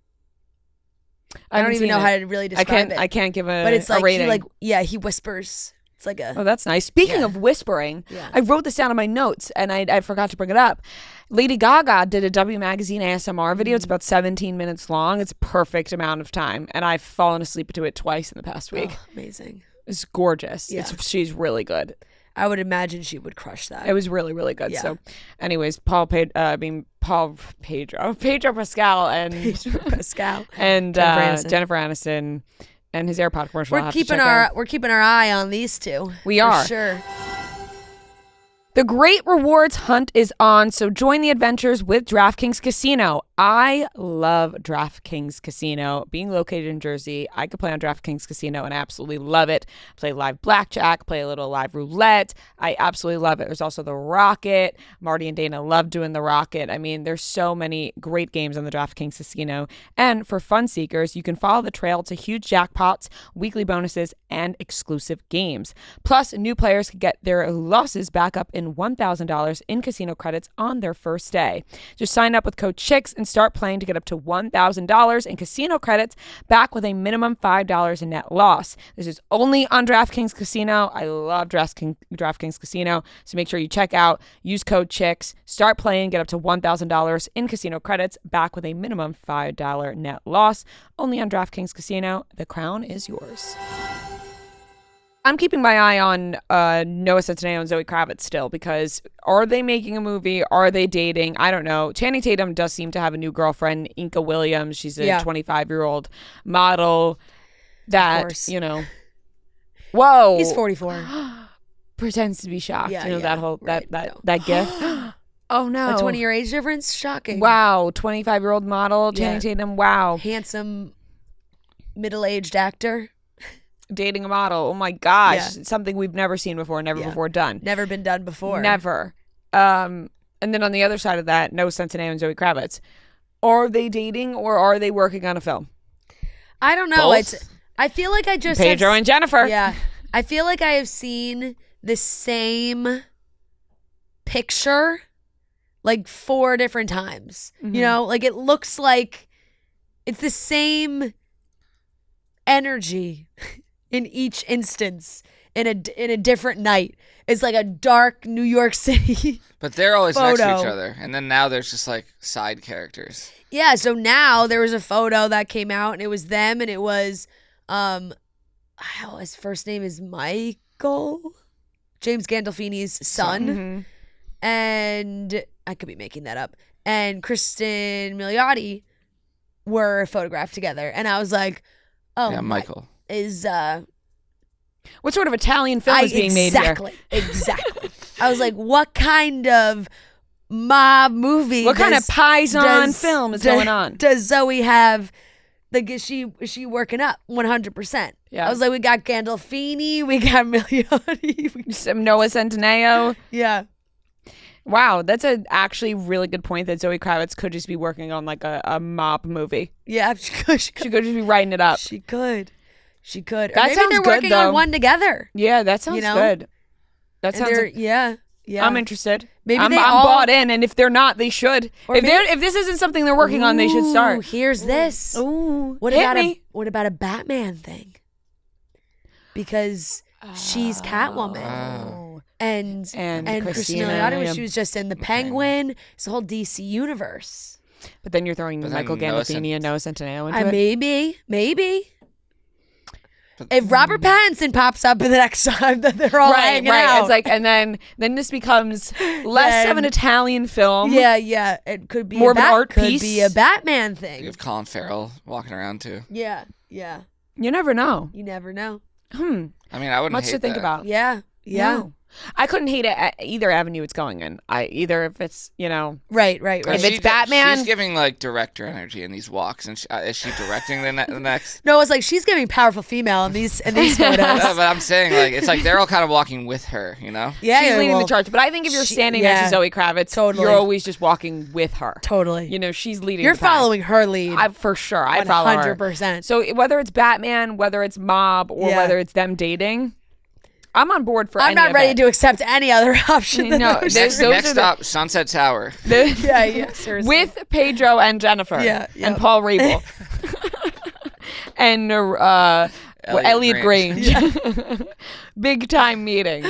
I don't even know how to really describe it. I can't give a but it's like rating. he whispers. It's like a. Oh, that's nice. Speaking of whispering, I wrote this down in my notes and I forgot to bring it up. Lady Gaga did a W Magazine ASMR video. It's about 17 minutes long. It's a perfect amount of time, and I've fallen asleep to it twice in the past week. Oh, amazing. It's gorgeous. Yeah. She's really good. I would imagine she would crush that. It was really, really good. Yeah. So, anyways, Pedro Pascal and Jennifer Aniston and his AirPod commercial. We're keeping our eye on these two. We are for sure. The great rewards hunt is on, so join the adventures with DraftKings Casino. I love DraftKings Casino. Being located in Jersey, I could play on DraftKings Casino and I absolutely love it. Play live blackjack, play a little live roulette. I absolutely love it. There's also the Rocket. Marty and Dana love doing the Rocket. I mean, there's so many great games on the DraftKings Casino. And for fun seekers, you can follow the trail to huge jackpots, weekly bonuses, and exclusive games. Plus, new players can get their losses back up in $1,000 in casino credits on their first day. Just sign up with code CHICKS and start playing to get up to $1,000 in casino credits back with a minimum $5 in net loss. This is only on DraftKings Casino. I love DraftKings Casino, so make sure you check out, use code CHICKS, start playing, get up to $1,000 in casino credits back with a minimum $5 net loss. Only on DraftKings Casino. The crown is yours. I'm keeping my eye on Noah Centineo and Zoe Kravitz still, because are they making a movie? Are they dating? I don't know. Channing Tatum does seem to have a new girlfriend, Inka Williams. She's a 25-year-old model that, whoa. He's 44. Pretends to be shocked. Yeah, that whole, right. that gif. Oh, no. A 20-year age difference? Shocking. Wow. 25-year-old model, Channing Tatum. Wow. Handsome, middle-aged actor. Dating a model. Oh my gosh. Something we've never seen before, before done. Never been done before. Never. And then on the other side of that, Noah Centineo and Zoe Kravitz. Are they dating or are they working on a film? I don't know. Both? I feel like I just Pedro and Jennifer. Yeah. I feel like I have seen the same picture like 4 different times. Mm-hmm. Like it looks like it's the same energy in each instance in a different night. It's like a dark New York City But they're always next to photo. each other. And then now there's just like side characters. Yeah, so now there was a photo that came out and it was them and it was his first name is Michael, James Gandolfini's son. Mm-hmm. And I could be making that up. And Kristen Milioti were photographed together. And I was like, oh, Yeah, Michael. What sort of Italian film is being made here? Exactly. I was like, what kind of mob movie? What kind of Paisan film is going on? Does Zoe have? Like, is she working up 100%? Yeah. I was like, we got Gandolfini, we got Milioti. Some Noah Centineo. Yeah. Wow, that's a actually really good point that Zoe Kravitz could just be working on like a mob movie. Yeah, she could. She could just be writing it up. She could. Or That maybe sounds they're good, working though. on one together. Yeah, that sounds good. That sounds Yeah. Yeah. I'm interested. Maybe I'm they all- bought in, and if they're not, they should. Or If this isn't something they're working on, they should Ooh, start. Here's this. Ooh, What hit about me. what about a Batman thing? Because she's Catwoman. Oh. And And Christina Christina, Milioti, yeah. she was just in the Penguin. It's the whole DC universe. But then you're throwing But then Michael Noah Gandolfini and Noah Centineo into it. Maybe. But- If Robert Pattinson pops up in the next time that they're all hanging right. out. It's like, and then this becomes less of an Then- Italian film. yeah. It could be More of an art could piece. be a Batman You thing. have Colin Farrell walking around too. Yeah. You never know. You never know. I mean, I wouldn't Much hate to think that. about. Yeah. No. I couldn't hate it at either avenue it's going in. Either if it's, Right. If it's Batman- she's giving like director energy in these walks, and is she directing the next? No, it's like she's giving powerful female in these photos. But I'm saying like it's like they're all kind of walking with her, you know? Yeah, she's leading well, the charge. But I think if you're she- standing next yeah. to Zoe Kravitz, Totally. you're always just walking with her. Totally. She's leading. You're the pack. following her lead. For sure. I follow her. 100%. So whether it's Batman, whether it's Mob, or Yeah. whether it's them dating, I'm on board for I'm any not of ready it. to accept any other option. than No, those there's- two. those Next are the- stop, Sunset Tower. yeah, seriously. With Pedro and Jennifer. Yeah, And yep. Paul Rabel. And Elliot Grange. Big time meeting.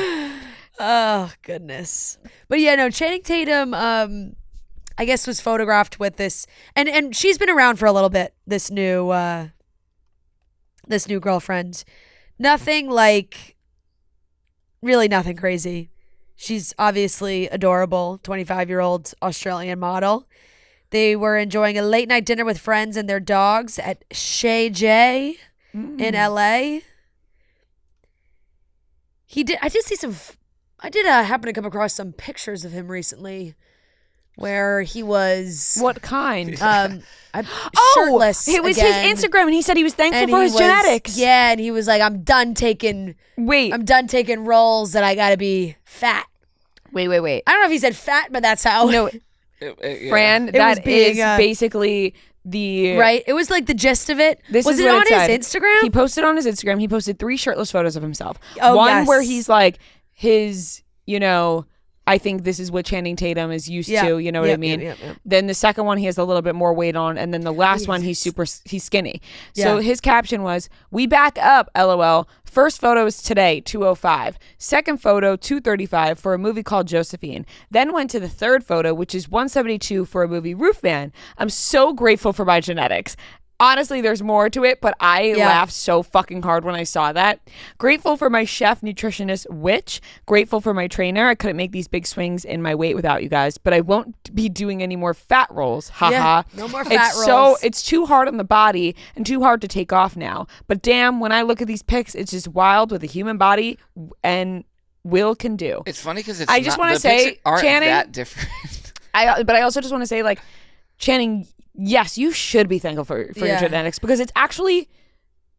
Oh goodness. But yeah, no, Channing Tatum I guess was photographed with this and she's been around for a little bit, this new girlfriend. Nothing like really nothing crazy. She's obviously adorable, 25-year-old Australian model. They were enjoying a late night dinner with friends and their dogs at Shay J in LA. I did happen to come across some pictures of him recently where he was What kind? shirtless. It was again. his Instagram, and he said he was thankful And for he his was- genetics. Yeah, and he was like, I'm done taking roles that I gotta be fat. Wait. I don't know if he said fat, but that's how. No, Yeah. Fran, was that being, is basically the Right? It was like the gist of it. This was is it what on it said. his Instagram? He posted on his Instagram. He posted 3 shirtless photos of himself. Oh, One yes. where he's like his, I think this is what Channing Tatum is used Yeah. to. You know what I Yep, mean? yep. Then the second one, he has a little bit more weight on, and then the last one, he's skinny. So Yeah. his caption was, "We back up, LOL. First photo is today, 2:05. Second photo, 2:35 for a movie called Josephine. Then went to the third photo, which is 1:72 for a movie Roofman. I'm so grateful for my genetics." Honestly, there's more to it, but I laughed so fucking hard when I saw that. Grateful for my chef, nutritionist, Witch. Grateful for my trainer. I couldn't make these big swings in my weight without you guys, but I won't be doing any more fat rolls. Haha. Yeah, no more fat rolls. So it's too hard on the body and too hard to take off now. But damn, when I look at these pics, it's just wild what the human body and will can do. It's funny because it's I just want wanna to say, aren't Channing- that different. But I also just want to say, like, Channing, yes, you should be thankful for your Yeah. genetics, because it's actually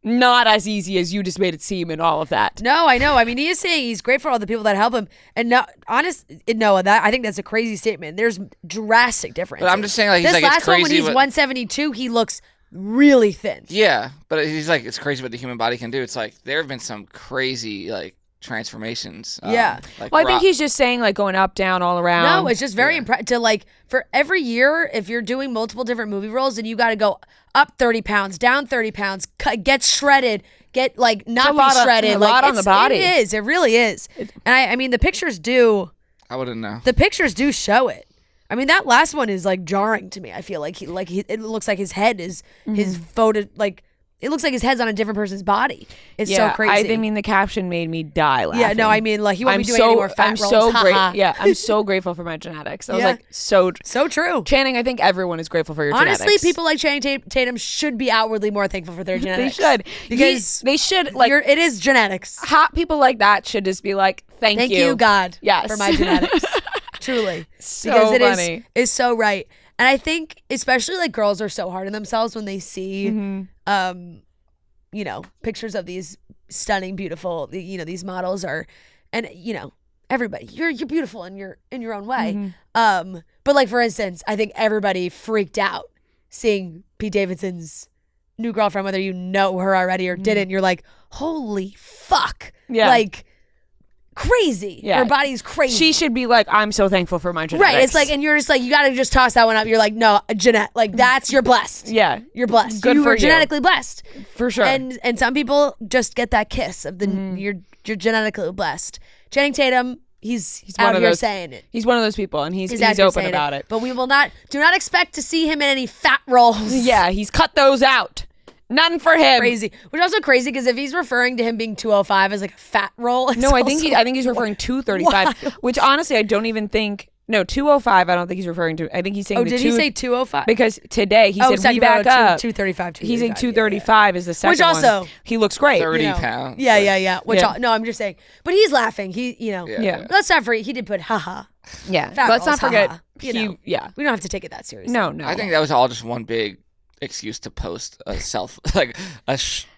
not as easy as you just made it seem and all of that. No, I know. I mean, he is saying he's grateful for all the people that help him. And I think that's a crazy statement. There's drastic difference. But I'm just saying, like, he's this like, last it's one crazy. when he's what- 172, he looks really thin. Yeah, but he's like, it's crazy what the human body can do. It's like there have been some crazy like transformations. Yeah. Like Well, I think he's just saying, like, going up, down, all around. No, it's just very impressive to, like, for every year, if you're doing multiple different movie roles, then you got to go up 30 pounds, down 30 pounds, get shredded, get like not be shredded. a lot on the body. It is. It really is. And I mean, the pictures do. I wouldn't know. The pictures do show it. I mean, that last one is like jarring to me. I feel like it looks like his head is his photo, like it looks like his head's on a different person's body. It's so crazy. I mean, the caption made me die laughing. Yeah, no, I mean, like he won't be doing any more fat I'm rolls. so haha. great. Yeah, I'm so grateful for my genetics. I was Yeah. like, so true. Channing, I think everyone is grateful for your Honestly, genetics. people like Channing Tatum should be outwardly more thankful for their they genetics. should because they should like it is genetics. hot people like that should just be like, thank you, God, Yes. for my genetics. Truly, So because it funny. is so right. And I think especially like girls are so hard on themselves when they see, pictures of these stunning, beautiful, these models are, and everybody, you're beautiful in your own way. But like for instance, I think everybody freaked out seeing Pete Davidson's new girlfriend, whether you know her already or didn't. You're like, holy fuck, Yeah. like crazy. Yeah. Her body's crazy. She should be like, I'm so thankful for my genetics. Right. It's like, and you're just like, you got to just toss that one up. You're like, no, Jeanette, like that's, you're blessed. Yeah. You're blessed. Good you for were you. genetically blessed. For sure. And some people just get that kiss of the, you're genetically blessed. Channing Tatum, he's one out of here those- saying it. He's one of those people, and he's out here open saying about it. But we do not expect to see him in any fat roles. Yeah, he's cut those out. None for him. Crazy. Which is also crazy because if he's referring to him being 205 as like a fat role, No, I think he's referring to 235, which honestly I don't even think. No, 205. I don't think he's referring to. I think he's saying. Oh, did he say 205? Because today he said we back up. 235. He's saying 235 is the second Which also one. He looks great. 30 pounds. Yeah. Which Yeah. no, I'm just saying. But he's laughing. Yeah. Let's not forget he did put haha. Yeah. Fat Let's rolls, not forget. haha. Yeah. We don't have to take it that seriously. No. I think that was all just one big excuse to post a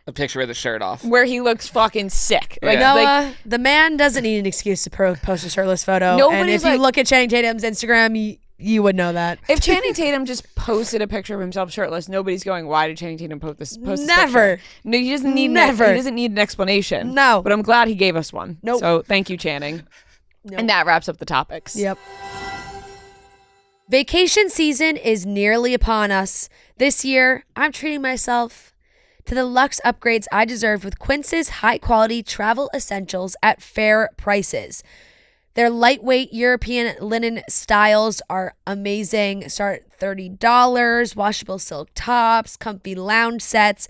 a picture with a shirt off. Where he looks fucking sick. Like, Yeah. Noah, the man doesn't need an excuse to post a shirtless photo. And Nobody's if you like- look at Channing Tatum's Instagram, you would know that. if Channing Tatum just posted a picture of himself shirtless, nobody's going, "Why did Channing Tatum post this?" Never. Picture? No, he doesn't need. Never. He doesn't need an explanation. No. But I'm glad he gave us one. Nope. So thank you, Channing. Nope. And that wraps up the topics. Yep. Vacation season is nearly upon us. This year, I'm treating myself to the luxe upgrades I deserve with Quince's high-quality travel essentials at fair prices. Their lightweight European linen styles are amazing. Start at $30, washable silk tops, comfy lounge sets,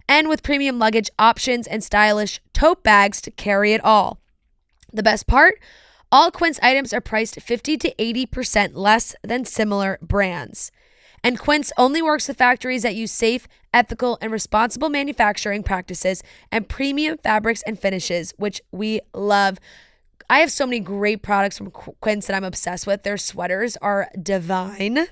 and with premium luggage options and stylish tote bags to carry it all. The best part? All Quince items are priced 50 to 80% less than similar brands. And Quince only works with factories that use safe, ethical, and responsible manufacturing practices and premium fabrics and finishes, which we love. I have so many great products from Quince that I'm obsessed with. Their sweaters are divine.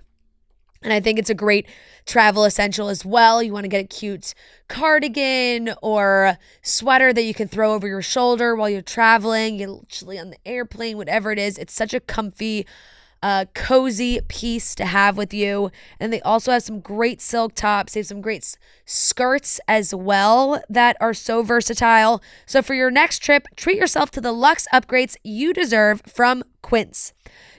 And I think it's a great travel essential as well. You want to get a cute cardigan or sweater that you can throw over your shoulder while you're traveling, get a little chilly on the airplane, whatever it is. It's such a comfy, cozy piece to have with you. And they also have some great silk tops. They have some great skirts as well that are so versatile. So for your next trip, treat yourself to the luxe upgrades you deserve from Quince.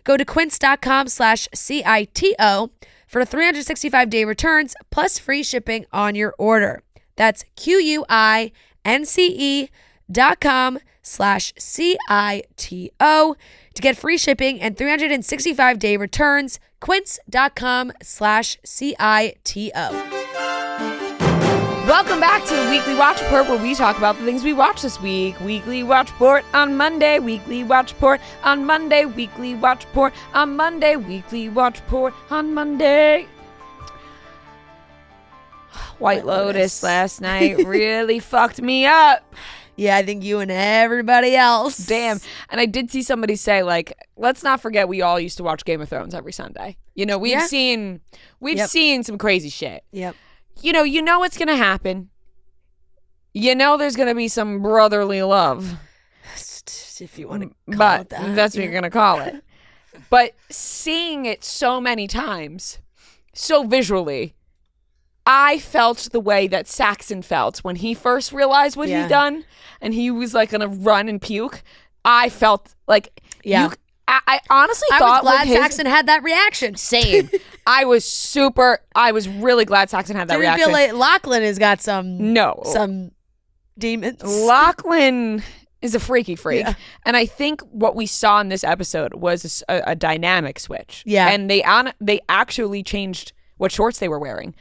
Go to quince.com/CITO for 365-day returns plus free shipping on your order. That's QUINCE.com/CITO to get free shipping and 365-day returns. Quince.com/CITO. Welcome back to the Weekly Watch Report, where we talk about the things we watched this week. Weekly Watch Report on Monday. Weekly Watch Report on Monday. Weekly Watch Report on Monday. Weekly Watch Report on Monday. White Lotus last night really fucked me up. Yeah, I think you and everybody else. Damn. And I did see somebody say, like, let's not forget we all used to watch Game of Thrones every Sunday. You know, we've seen some crazy shit. Yep. You know what's going to happen. You know there's going to be some brotherly love. If you want to call But it that. that's what you're going to call it. But seeing it so many times, so visually, I felt the way that Saxon felt when he first realized what he'd done and he was like going to run and puke. I felt like, I honestly thought I was glad with his, Saxon had that reaction. Same. I was really glad Saxon had that Do you reaction. feel like Lachlan has got some demons? Lachlan is a freaky freak. Yeah. And I think what we saw in this episode was a dynamic switch. Yeah. And they actually changed what shorts they were wearing.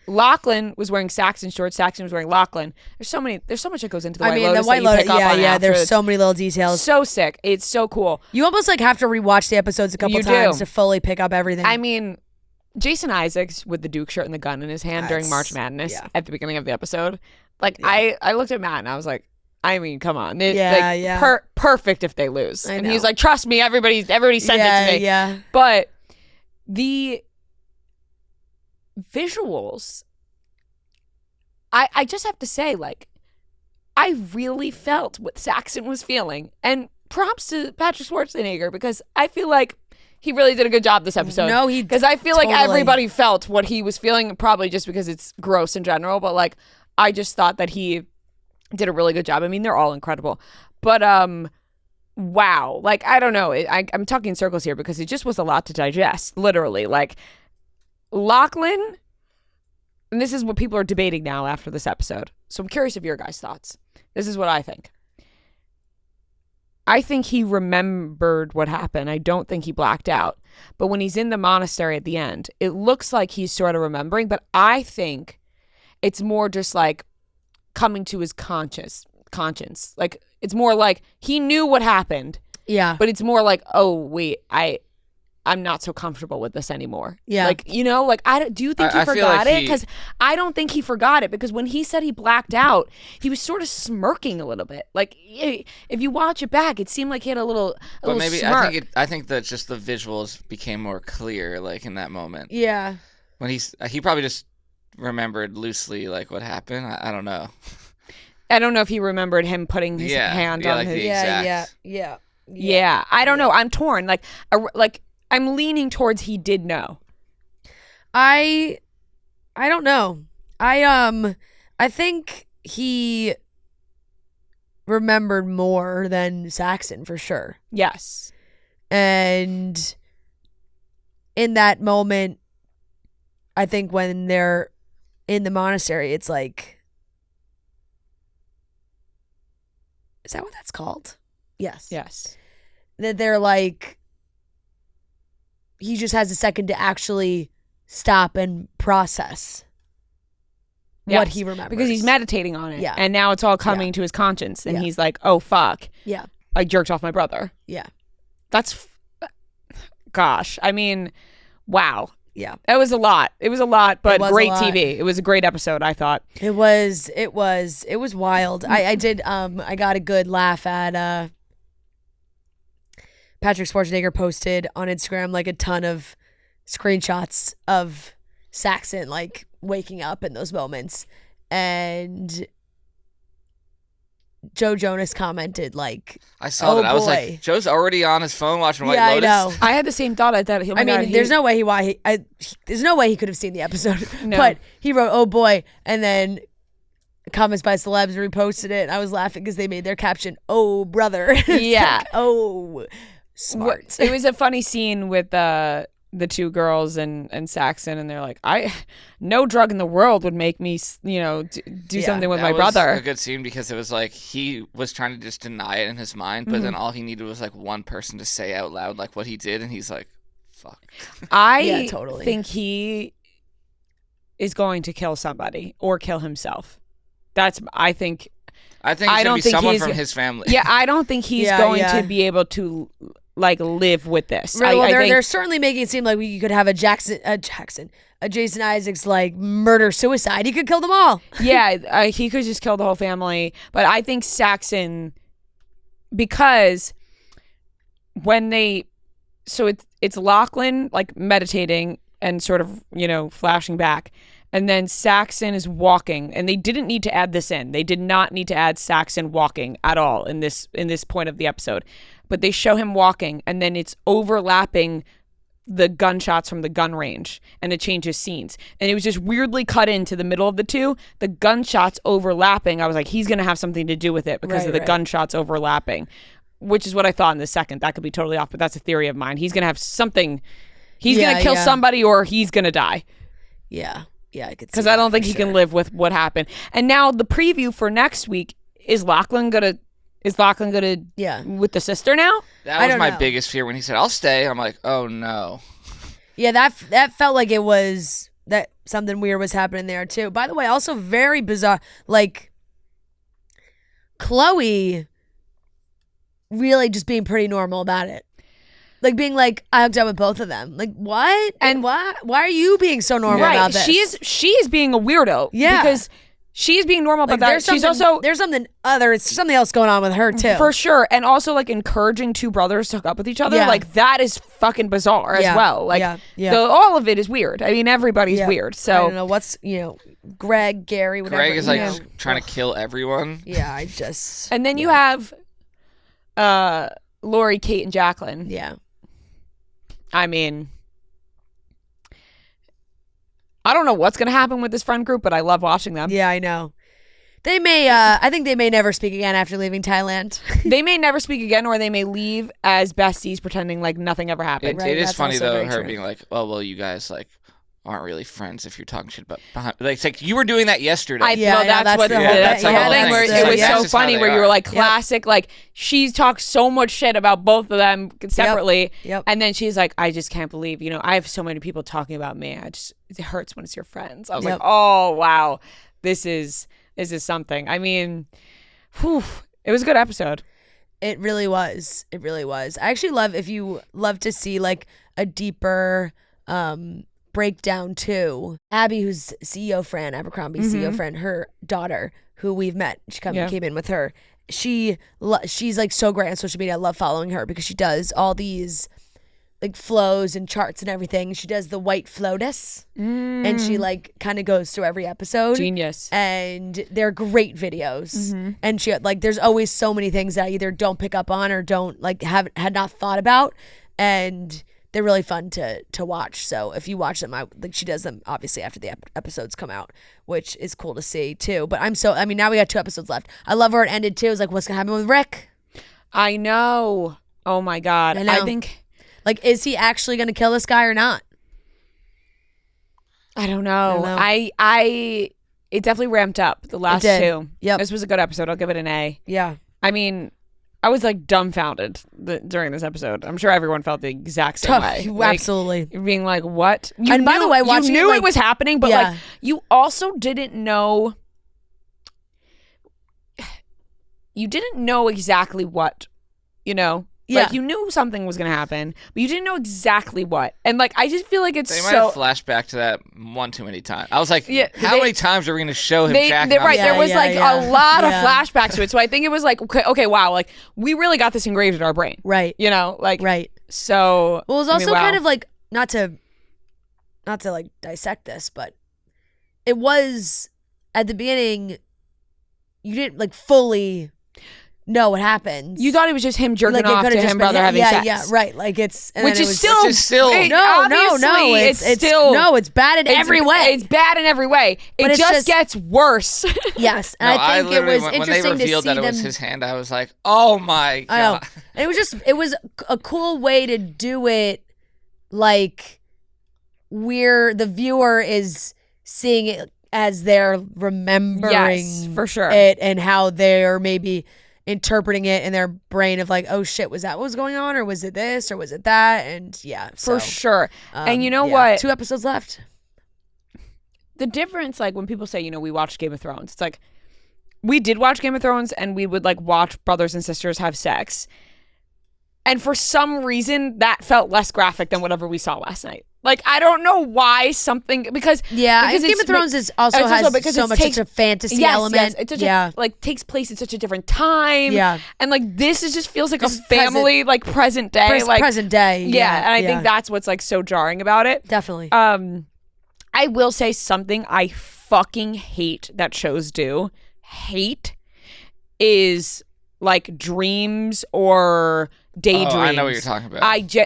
Lachlan was wearing Saxon shorts. Saxon was wearing Lachlan. There's so much that goes into the White Lotus. The White that you Lotus, pick up on after. there's so many little details. So sick. It's so cool. You almost like have to rewatch the episodes a couple times to fully pick up everything. I mean, Jason Isaacs with the Duke shirt and the gun in his hand during March Madness at the beginning of the episode. Like, I looked at Matt and I was like, I mean, come on. Perfect if they lose. And he was like, trust me, everybody sent it to me. Yeah. But the visuals, I just have to say, like, I really felt what Saxon was feeling. And props to Patrick Schwarzenegger, because I feel like he really did a good job this episode. No, because I feel like everybody felt what he was feeling, probably just because it's gross in general. But like, I just thought that he did a really good job. I mean, they're all incredible. But wow. Like, I don't know. I'm talking in circles here because it just was a lot to digest, literally. Like, Lachlan, and this is what people are debating now after this episode. So I'm curious of your guys' thoughts. This is what I think. I think he remembered what happened. I don't think he blacked out. But when he's in the monastery at the end, it looks like he's sort of remembering. But I think it's more just like coming to his conscience. Like, it's more like he knew what happened. Yeah. But it's more like, oh, wait, I'm not so comfortable with this anymore. Yeah. Like, you know, like, do you think he forgot it? Because I don't think he forgot it, because when he said he blacked out, he was sort of smirking a little bit. Like, if you watch it back, it seemed like he had a little maybe smirk. I think that just the visuals became more clear, like, in that moment. Yeah. When he probably just remembered loosely, like, what happened. I don't know. I don't know if he remembered him putting his hand on like his... the exact... Yeah. I don't know. I'm torn. Like, I'm leaning towards he did know. I don't know. I think he remembered more than Saxon for sure. Yes. And in that moment, I think when they're in the monastery, it's like, is that what that's called? Yes. Yes. That they're like, he just has a second to actually stop and process what he remembers. Because he's meditating on it. Yeah. And now it's all coming to his conscience. And Yeah. he's like, oh, fuck. Yeah. I jerked off my brother. Yeah. Gosh. I mean, wow. Yeah. It was a lot. It was a lot, but was a great lot. TV. It was a great episode, I thought. It was wild. I got a good laugh at Patrick Schwarzenegger posted on Instagram like a ton of screenshots of Saxon like waking up in those moments, and Joe Jonas commented like, I saw that. I was like, Joe's already on his phone watching White Lotus. I know. I had the same thought. I thought, there's no way there's no way he could have seen the episode. No. But he wrote, "Oh boy," and then comments by celebs reposted it. And I was laughing because they made their caption, "Oh brother." Yeah. Like, oh, smart. It was a funny scene with the two girls and Saxon, and they're like, no drug in the world would make me, do something with my brother. That was a good scene because it was like he was trying to just deny it in his mind, but then all he needed was like one person to say out loud like what he did, and he's like, fuck. I totally think he is going to kill somebody or kill himself. I think it's going to be someone from his family. Yeah, I don't think he's going to be able to like live with this. Right, well, they're certainly making it seem like we could have a Jason Isaacs like murder suicide. He could kill them all. Yeah, he could just kill the whole family. But I think Saxon, because when it's Lachlan like meditating and sort of flashing back, and then Saxon is walking, and they didn't need to add this in. They did not need to add Saxon walking at all in this point of the episode. But they show him walking, and then it's overlapping the gunshots from the gun range, and it changes scenes. And it was just weirdly cut into the middle of the two. The gunshots overlapping, I was like, he's going to have something to do with it because of the gunshots overlapping, which is what I thought in the second. That could be totally off, but that's a theory of mine. He's going to have something. He's going to kill somebody, or he's going to die. Yeah. Yeah, I could see because I don't think he can live with what happened. And now the preview for next week, is Lachlan gonna with the sister now? That was my biggest fear when he said, "I'll stay." I'm like, "Oh no." Yeah, that felt like it was that something weird was happening there too. By the way, also very bizarre. Like Chloe really just being pretty normal about it. Like being like, I hooked up with both of them. Like what? And why are you being so normal about this? She is being a weirdo. Yeah. Because she's being normal about that. She's also there's something else going on with her too. For sure. And also like encouraging two brothers to hook up with each other. Yeah. Like that is fucking bizarre as well. Like all of it is weird. I mean, everybody's weird. So I don't know what's Greg, Gary, whatever. Greg is like trying to kill everyone. Yeah, I just and then you have Lori, Kate, and Jacqueline. Yeah. I mean, I don't know what's going to happen with this friend group, but I love watching them. Yeah, I know. They may, I think they may never speak again after leaving Thailand. They may never speak again, or they may leave as besties, pretending like nothing ever happened. Right, It is that's funny also though, very her true. being like, "Oh well, you guys like aren't really friends if you're talking shit about behind." Like, it's like you were doing that yesterday. Yeah, Well, that's what the whole that's the thing. whole Yeah, thing. Where that's it the- was yeah. so That's just how funny they where you are. were like classic, like she talks so much shit about both of them separately, Yep. and then she's like, I just can't believe, I have so many people talking about me. It hurts when it's your friends. I was Yep. like, oh wow, this is something. I mean, whew, it was a good episode. It really was. It really was. I actually love if you love to see like a deeper breakdown too. Abby, who's CEO friend, Abercrombie CEO friend, her daughter, who we've met, she came in with her. She's like so great on social media. I love following her because she does all these like flows and charts and everything. She does the white Flotus, and she like kind of goes through every episode. Genius. And they're great videos. And she like there's always so many things that I either don't pick up on or don't like had not thought about, and they're really fun to watch. So if you watch them, she does them obviously after the episodes come out, which is cool to see too. But now we got 2 episodes left. I love where it ended too. It was like, what's gonna happen with Rick? I know. Oh my God. I know. I think. Like, is he actually gonna kill this guy or not? I don't know. It definitely ramped up the last did. 2. Yep. This was a good episode. I'll give it an A. Yeah. I mean, I was like dumbfounded during this episode. I'm sure everyone felt the exact same way. Like, Absolutely. being like, what? And by the way, watching you knew it, it was happening, but Yeah. like you also didn't know. You didn't know exactly what, Yeah. Like you knew something was gonna happen, but you didn't know exactly what. And like I just feel like it's They might so. have flashed back to that one too many times. I was like, Yeah, how many times are we going to show him jacking They're off? right. Yeah, There was yeah, like yeah. a lot of Yeah. flashbacks to it. So I think it was like, okay, wow, like we really got this engraved in our brain. Right. Like Right. so. Well, it was I mean, also wow. kind of like not to like dissect this, but it was at the beginning. You didn't like fully know what happens. You thought it was just him jerking like, it off could've to just him been brother having yeah, sex. Yeah, right. Like it's and Which then it is was- still, Which is still- it- no, obviously, it's still no, it's bad in every way. It's bad in every way. But It it's just just- gets worse. Yes, and No, I think it literally, was when interesting they to revealed see that it them. was his hand, I was like, oh my I know. God. And it was a cool way to do it, like where the viewer is seeing it as they're remembering Yes, for sure. it and how they're maybe interpreting it in their brain of like, oh shit, was that what was going on, or was it this, or was it that? And yeah, For so, sure. And you know yeah, what? 2 episodes left. The difference, like when people say, we watched Game of Thrones, it's like we did watch Game of Thrones and we would like watch brothers and sisters have sex. And for some reason, that felt less graphic than whatever we saw last night. Like, I don't know why because Yeah, because Game it's of Thrones is it's also also has because so it much takes- such a fantasy yes, element. yes, it's such yeah, takes place at such a different time. Yeah. And like this just feels like a This is present- family, like present day. Like present day. yeah, and I yeah. think that's what's like so jarring about it. Definitely. I will say something I fucking hate that shows do. Hate is like dreams or daydreams. Oh, I know what you're talking about.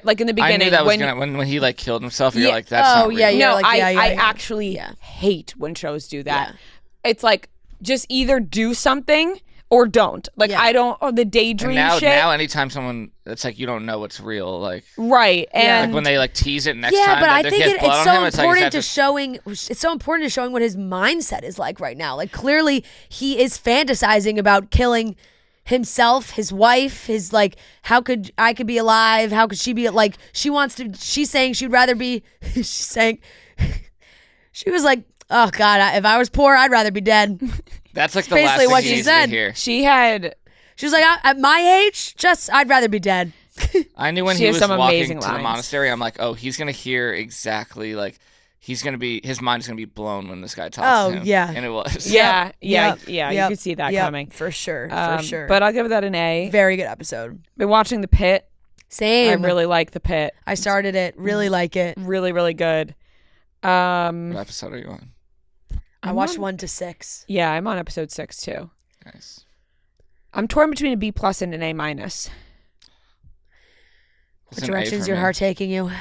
Like in the beginning I knew that was when when he like killed himself. You're Yeah. like, that's Oh, not real. yeah, you're no, like, I yeah, actually yeah. hate when shows do that. Yeah. It's like just either do something or don't. Like Yeah. I don't. Or the daydream And shit. now anytime someone, it's like you don't know what's real. Like, Right. Yeah. And like when they like tease it next Yeah, time but that I there think gets it's blood so on him, it's like, is important that to just- showing. It's so important to showing what his mindset is like right now. Like clearly, he is fantasizing about killing himself, his wife, his like. How could I could be alive? How could she be like? She wants to. She's saying she'd rather be. She's saying. She was like, "Oh God, if I was poor, I'd rather be dead." That's like the basically last what thing she he needs said. to hear. she had. She was like, "At my age, I'd rather be dead." I knew when She he has was some walking amazing to the lines. monastery, I'm like, oh, he's gonna hear exactly like his mind is gonna be blown when this guy talks Oh, to him. yeah. And it was. Yeah. Yep, You yep, could see that yep, coming. for sure. Um, For sure. But I'll give that an A. very good episode. Been watching The Pit. Same. I really like The Pit. I started it. Really like it. Really, really good. What episode are you on? I watched 1 to 6. Yeah, I'm on episode 6 too. Nice. I'm torn between a B+ and an A-. What's What an A direction is for your me? heart taking you?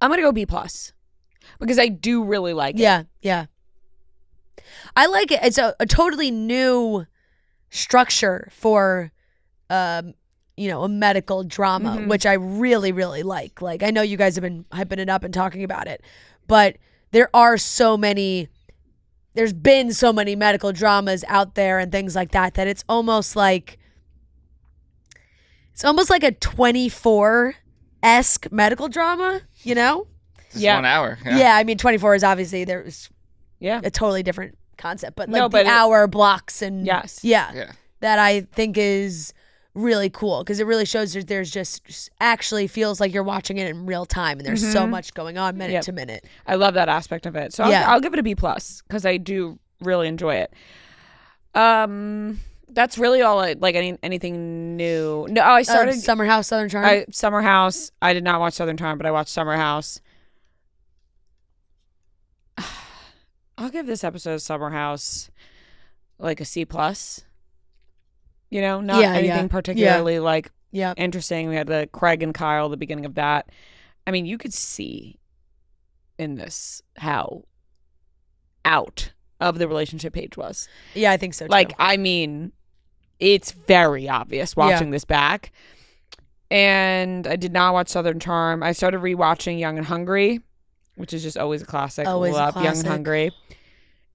I'm gonna go B+ because I do really like it. Yeah, yeah. I like it. It's a totally new structure for a medical drama, which I really, really like. Like, I know you guys have been hyping it up and talking about it, but there's been so many medical dramas out there and things like that it's almost like a 24-esque medical drama, Just 1 hour. Yeah, I mean 24 is obviously there's Yeah. a totally different concept, but hour blocks and yes. yeah, that I think is really cool because it really shows that there's just actually feels like you're watching it in real time and there's so much going on minute to minute. I love that aspect of it. So I'll give it a B+ because I do really enjoy it. That's really all. Anything new? No, I started Summer House, Southern Charm. Summer House. I did not watch Southern Charm, but I watched Summer House. I'll give this episode of Summer House like a C+. Not anything particularly interesting. We had the Craig and Kyle, the beginning of that. I mean, you could see in this how out of the relationship Paige was. Yeah, I think so too. I mean, it's very obvious watching this back. And I did not watch Southern Charm. I started rewatching Young and Hungry, which is just always a classic. Always Love a classic. Young and Hungry.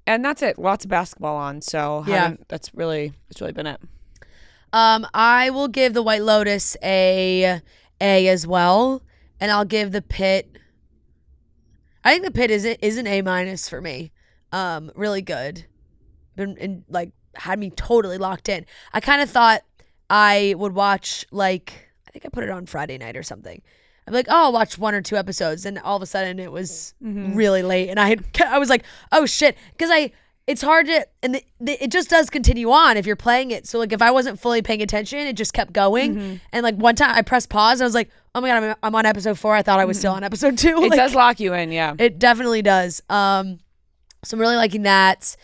And that's it. Lots of basketball on. So that's really been it. I will give the White Lotus a as well, and I'll give the Pit. I think the Pit is an A- for me. Really good. Had me totally locked in. I kind of thought I would watch I think I put it on Friday night or something. I'm like, oh, I'll watch 1 or 2 episodes, and all of a sudden it was really late, and I was like, oh shit, because it's hard to, and it just does continue on if you're playing it. So if I wasn't fully paying attention, it just kept going. And one time I pressed pause, and I was like, oh my God, I'm on episode 4. I thought I was still on episode 2. It does lock you in, yeah. It definitely does. So I'm really liking that.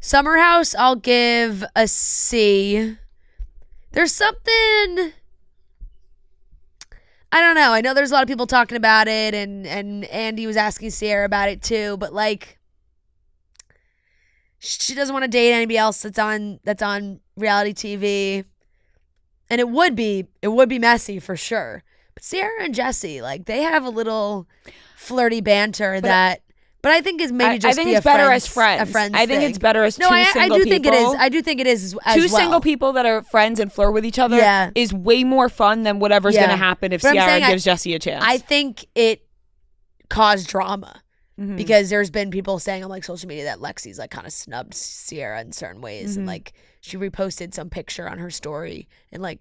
Summer House, I'll give a C. There's something, I don't know. I know there's a lot of people talking about it, and Andy was asking Sierra about it too, but she doesn't want to date anybody else that's on reality TV. And it would be messy for sure. But Sierra and Jesse, they have a little flirty banter but I think it's maybe just I think it's better as friends. I think it's better as two single people. Think it is. I do think it is as two well. Single people that are friends and flirt with each other is way more fun than whatever's going to happen if Sierra gives Jesse a chance. I think it caused drama. Because there's been people saying on social media that Lexi's kind of snubbed Sierra in certain ways, and she reposted some picture on her story, and it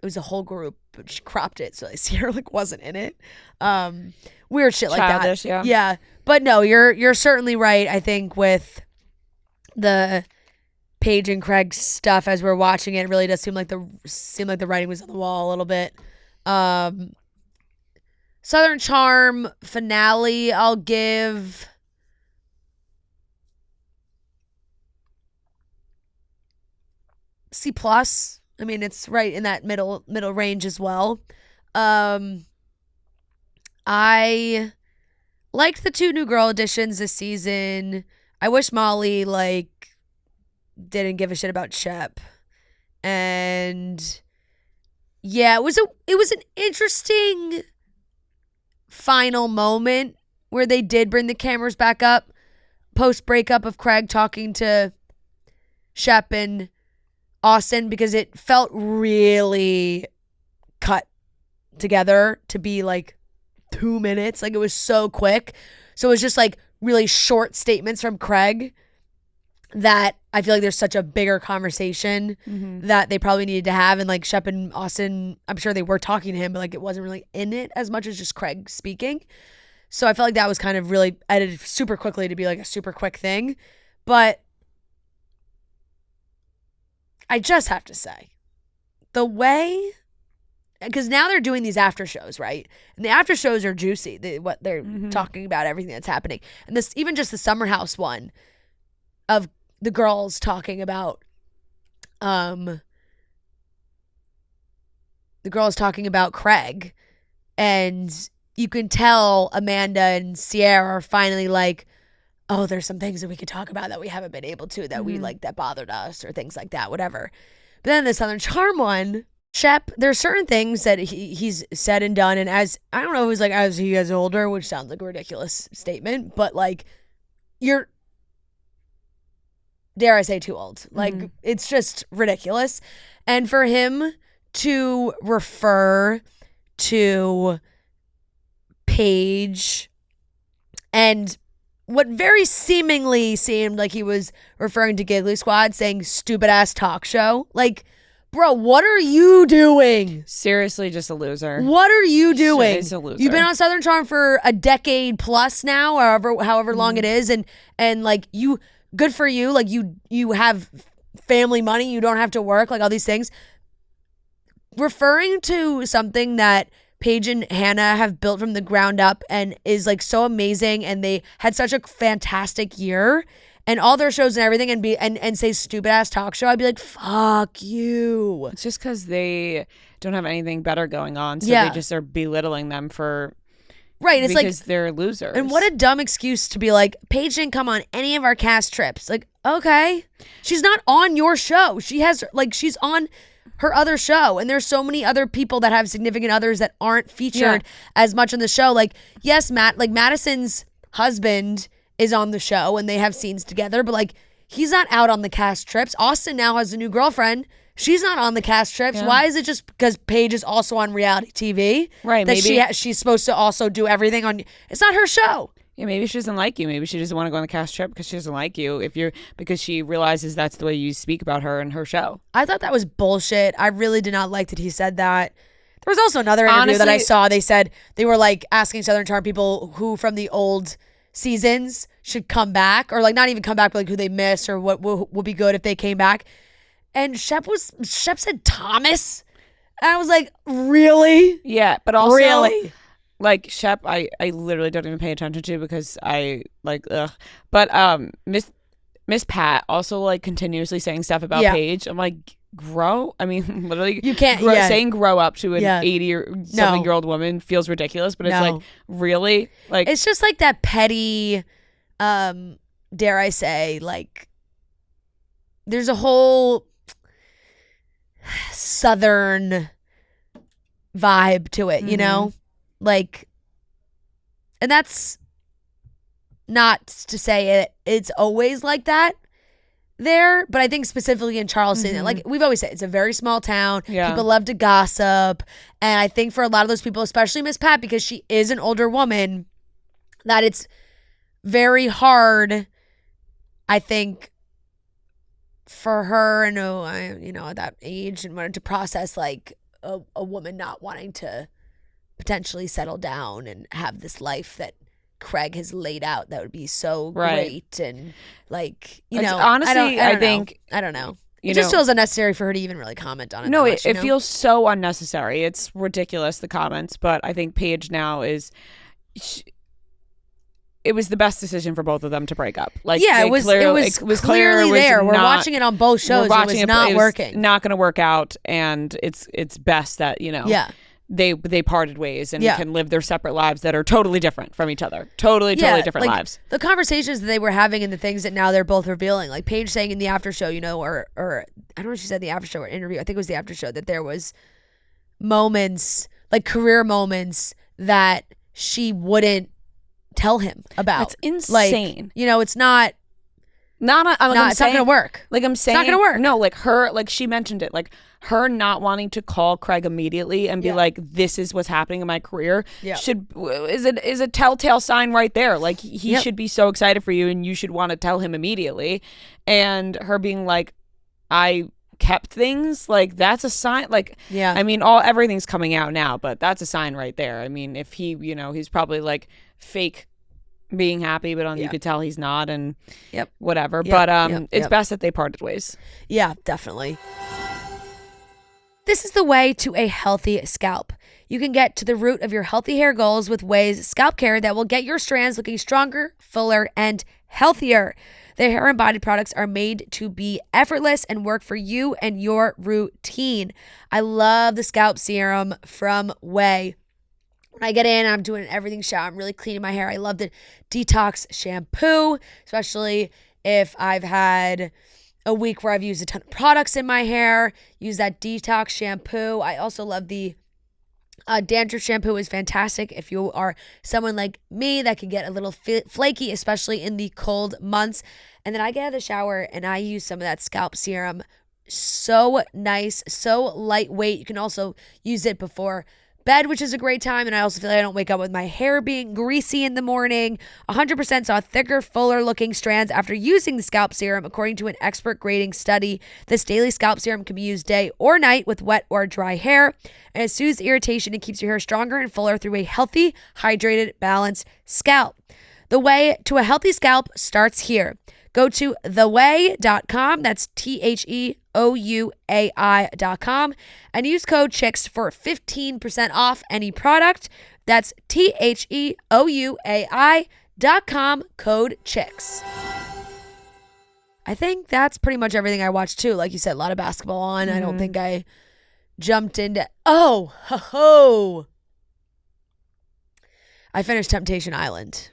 was a whole group, but she cropped it so Sierra wasn't in it. Weird shit like Childish, that. Yeah. But no, you're certainly right. I think with the Paige and Craig stuff as we're watching it, it really does seem like the writing was on the wall a little bit. Southern Charm finale, I'll give C+. I mean, it's right in that middle range as well. I liked the 2 new girl additions this season. I wish Molly didn't give a shit about Shep. And yeah, it was an interesting final moment where they did bring the cameras back up post breakup of Craig talking to Shep and Austin, because it felt really cut together to be 2 minutes. It was so quick. So it was just really short statements from Craig that I feel there's such a bigger conversation that they probably needed to have. And Shep and Austin, I'm sure they were talking to him, but it wasn't really in it as much as just Craig speaking. So I felt that was kind of really edited super quickly to be a super quick thing. But I just have to say, the way, because now they're doing these after shows, right? And the after shows are juicy. What they're talking about, everything that's happening. And this, even just the Summer House one of the girls talking about, Craig, and you can tell Amanda and Sierra are finally oh, there's some things that we could talk about that we haven't been able to, that we like, that bothered us, or things like that, whatever. But then the Southern Charm one, Shep, there's certain things that he's said and done, and as, I don't know if it was like as he gets older, which sounds like a ridiculous statement, but like, you're, dare I say, too old. Like, it's just ridiculous. And for him to refer to Paige and what very seemingly seemed like he was referring to Giggly Squad, saying stupid ass talk show. Like, bro, what are you doing? Seriously, just a loser. What are you doing? He's a loser. You've been on Southern Charm for a decade plus now, however long it is, and like, you, good for you. Like, you have family money, you don't have to work, like all these things. Referring to something that Paige and Hannah have built from the ground up and is like so amazing, and they had such a fantastic year, and all their shows and everything, and say stupid ass talk show, I'd be like, fuck you. It's just because they don't have anything better going on, so Yeah. they just are belittling them for Right. It's because like, they're losers. and what a dumb excuse to be like, Paige didn't come on any of our cast trips. Like, okay, she's not on your show. She has, like, she's on her other show, and there's so many other people that have significant others that aren't featured as much on the show. Like, yes, Madison's husband is on the show and they have scenes together, but like, he's not out on the cast trips. Austin now has a new girlfriend. She's not on the cast trips. Yeah. Why is it just because Paige is also on reality TV? Right, That maybe- she's supposed to also do everything on. It's not her show. Yeah, maybe she doesn't like you. Maybe she doesn't want to go on the cast trip because she doesn't like you. Because she realizes that's the way you speak about her in her show. I thought that was bullshit. I really did not like that he said that. There was also another interview that I Honestly- saw. They said they were like asking Southern Charm people who from the old seasons should come back, or like not even come back, but like who they miss, or what would be good if they came back. And Shep said Thomas, and I was like, really? Yeah, but also Really? like Shep, I literally don't even pay attention to because I like ugh. But Miss Pat also like continuously saying stuff about Yeah. Paige. I'm like, grow. I mean, literally, You can't- grow, yeah. saying grow up to an Yeah. 80 or something year old woman feels ridiculous. But it's No. like, really, like It's just like that petty, dare I say, like, there's a whole Southern vibe to it, you know? Like, and that's not to say it's always like that there, but I think specifically in Charleston, like we've always said, it's a very small town. Yeah. People love to gossip. And I think for a lot of those people, especially Miss Pat, because she is an older woman, that it's very hard, I think, for her and at that age and wanted to process like a woman not wanting to potentially settle down and have this life that Craig has laid out that would be so great, and like, It's honestly, I think I don't know. you It just know- feels unnecessary for her to even really comment on it. no, that it, much, you it know? feels so unnecessary. It's ridiculous, the comments, but I think Paige now is. It was the best decision for both of them to break up. Like, yeah, they it was clear clearly it was there. We're not- watching it on both shows. It was not working. Not going to work out, and it's best that Yeah. they parted ways and Yeah. can live their separate lives that are totally different from each other. Totally different like, lives. The conversations that they were having and the things that now they're both revealing, like Paige saying in the after show, or I don't know if she said the after show or interview, I think it was the after show, that there was moments, like career moments, that she wouldn't tell him about. That's Like, insane. it's not it's not gonna work. Like I'm saying, not gonna work. No, like her, like she mentioned it, like her not wanting to call Craig immediately and be like, "This is what's happening in my career." Yeah. Is a telltale sign right there. Like he should be so excited for you, and you should want to tell him immediately. And her being like, "I kept things," like that's a sign. Like, Yeah. I mean, everything's coming out now, but that's a sign right there. I mean, if he, he's probably like fake being happy, but you could tell he's not, and whatever. But it's best that they parted ways. Yeah, definitely. This is the way to a healthy scalp. You can get to the root of your healthy hair goals with Ouai's scalp care that will get your strands looking stronger, fuller, and healthier. Their hair and body products are made to be effortless and work for you and your routine. I love the scalp serum from Ouai. when I get in, I'm doing everything shower. I'm really cleaning my hair. I love the detox shampoo, especially if I've had a week where I've used a ton of products in my hair. Use that detox shampoo. I also love the dandruff shampoo is fantastic if you are someone like me that can get a little flaky, especially in the cold months. And then I get out of the shower and I use some of that scalp serum. So nice, so lightweight. You can also use it before bed, which is a great time. And I also feel like I don't wake up with my hair being greasy in the morning. 100% saw thicker, fuller looking strands after using the scalp serum, according to an expert grading study. This daily scalp serum can be used day or night with wet or dry hair, and it soothes irritation and keeps your hair stronger and fuller through a healthy, hydrated, balanced scalp. The way to a healthy scalp starts here. Go to theway.com, that's THEOUAI.com, and use code CHICKS for 15% off any product. That's THEOUAI.com, code CHICKS. I think that's pretty much everything I watched too. Like you said, a lot of basketball on. I don't think I jumped into... I finished Temptation Island.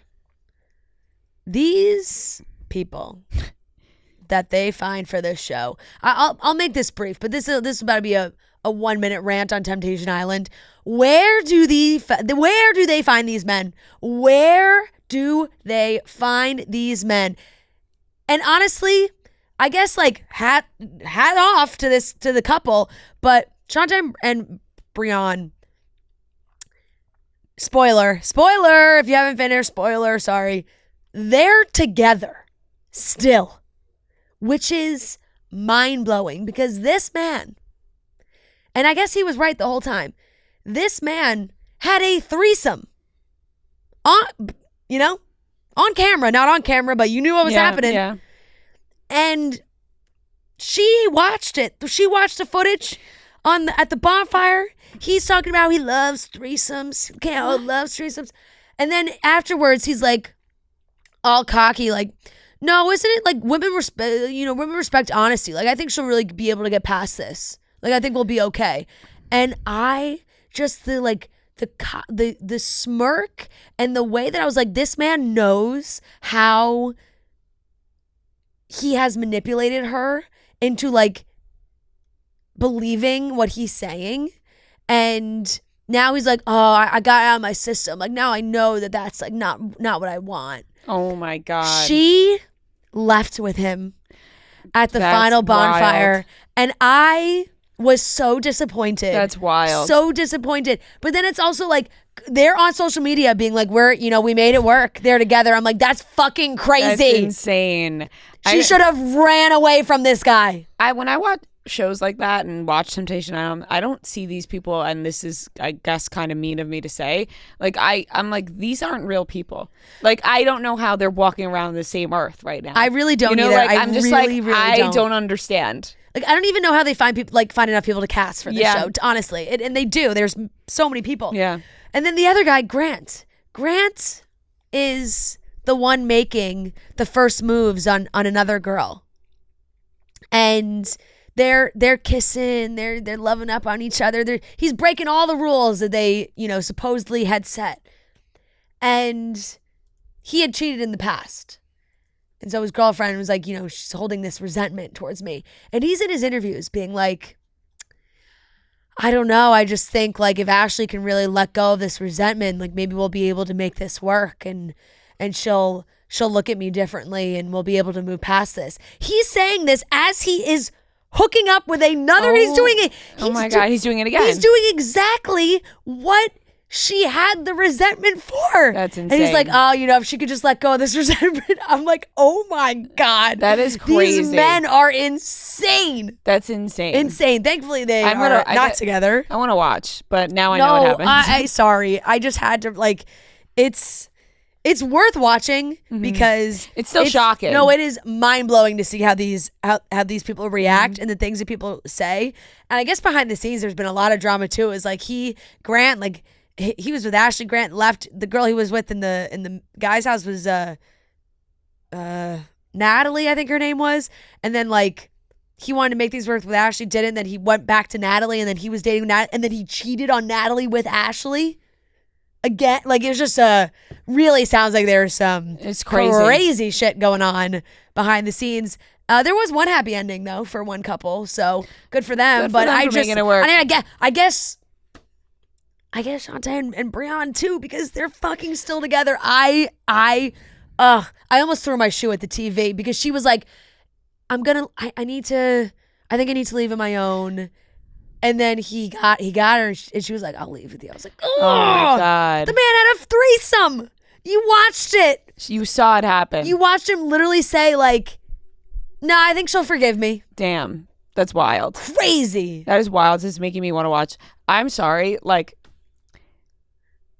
These people that they find for this show. I'll make this brief, but this is about to be a 1 minute rant on Temptation Island. Where do they find these men? Where do they find these men? And honestly, I guess like hat off to the couple, but Shanta and Brian. Spoiler if you haven't finished. Spoiler, sorry. They're together still, which is mind-blowing because this man, and I guess he was right the whole time, this man had a threesome on camera, not on camera, but you knew what was happening. Yeah. And she watched it. She watched the footage at the bonfire. He's talking about he loves threesomes. Loves threesomes. And then afterwards, he's like all cocky, like, no, isn't it like women respect honesty? Like, I think she'll really be able to get past this. Like, I think we'll be okay. And I just the smirk and the way that I was like, this man knows how he has manipulated her into like believing what he's saying. And now he's like, oh, I got it out of my system. Like, now I know that that's like not what I want. Oh my God. She left with him at the final bonfire. Wild. And I was so disappointed. That's wild. So disappointed. But then it's also like they're on social media being like, we made it work. They're together. I'm like, that's fucking crazy. That's insane. She should have ran away from this guy. When I watch shows like that and watch Temptation Island, I don't see these people, and this is, I guess, kind of mean of me to say. Like, I'm like, these aren't real people. Like, I don't know how they're walking around the same earth right now. I really don't either. Like, I'm just really, like, really I don't understand. Like, I don't even know how they find enough people to cast for this show, honestly. And they do. There's so many people. Yeah. And then the other guy, Grant. Grant is the one making the first moves on another girl. And they're kissing, they're loving up on each other. He's breaking all the rules that they, supposedly had set. And he had cheated in the past. And so his girlfriend was like, she's holding this resentment towards me. And he's in his interviews being like, I don't know. I just think like if Ashley can really let go of this resentment, like maybe we'll be able to make this work and she'll look at me differently and we'll be able to move past this. He's saying this as he is hooking up with another. He's doing it. God, he's doing it again. He's doing exactly what she had the resentment for. That's insane. And he's like, oh, if she could just let go of this resentment. I'm like, oh my God. That is crazy. These men are insane. That's insane. Insane. Thankfully, they are not together. I want to watch, but now I know what happens. Sorry. I just had to, like, it's worth watching because it's still shocking. No, it is mind-blowing to see how these people react and the things that people say. And I guess behind the scenes, there's been a lot of drama too. Is like Grant, like he was with Ashley. Grant left. The girl he was with in the guy's house was Natalie, I think her name was. And then like he wanted to make things work with Ashley, didn't. Then he went back to Natalie, and then he was dating Natalie, and then he cheated on Natalie with Ashley. again. Like, it was just really sounds like there's some It's crazy. shit going on behind the scenes. There was one happy ending though for one couple, so good for them. Good for but them I for just, making it work. I guess Shantae and Brianna too, because they're fucking still together. I almost threw my shoe at the TV because she was like, I think I need to leave on my own. And then he got her, and she was like, I'll leave with you. I was like, Oh my God. the man had a threesome. You watched it. You saw it happen. You watched him literally say like, no, I think she'll forgive me. Damn. That's wild. Crazy. That is wild. It's making me want to watch. I'm sorry. Like,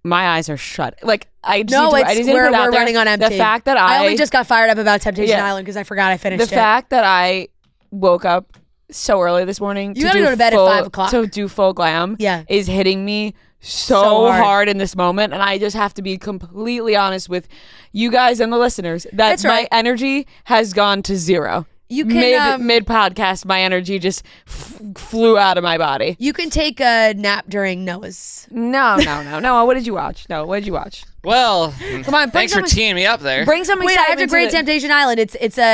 my eyes are shut. Like, I just No, need to, I just need to we're put it out there. running on empty. The fact that I only just got fired up about Temptation Yeah. Island because I forgot I finished the it. fact that I woke up so early this morning You gotta go to bed at 5 o'clock. to do full glam Yeah. is hitting me So so hard. hard in this moment, and I just have to be completely honest with you guys and the listeners that That's my right. energy has gone to zero. You can mid podcast, my energy just flew out of my body. you can take a nap during Noah's. No. What did you watch? No, what did you watch? Well, Come on, bring thanks for some- teeing me up there. Bring some Wait, excitement. after Great Temptation Island, it's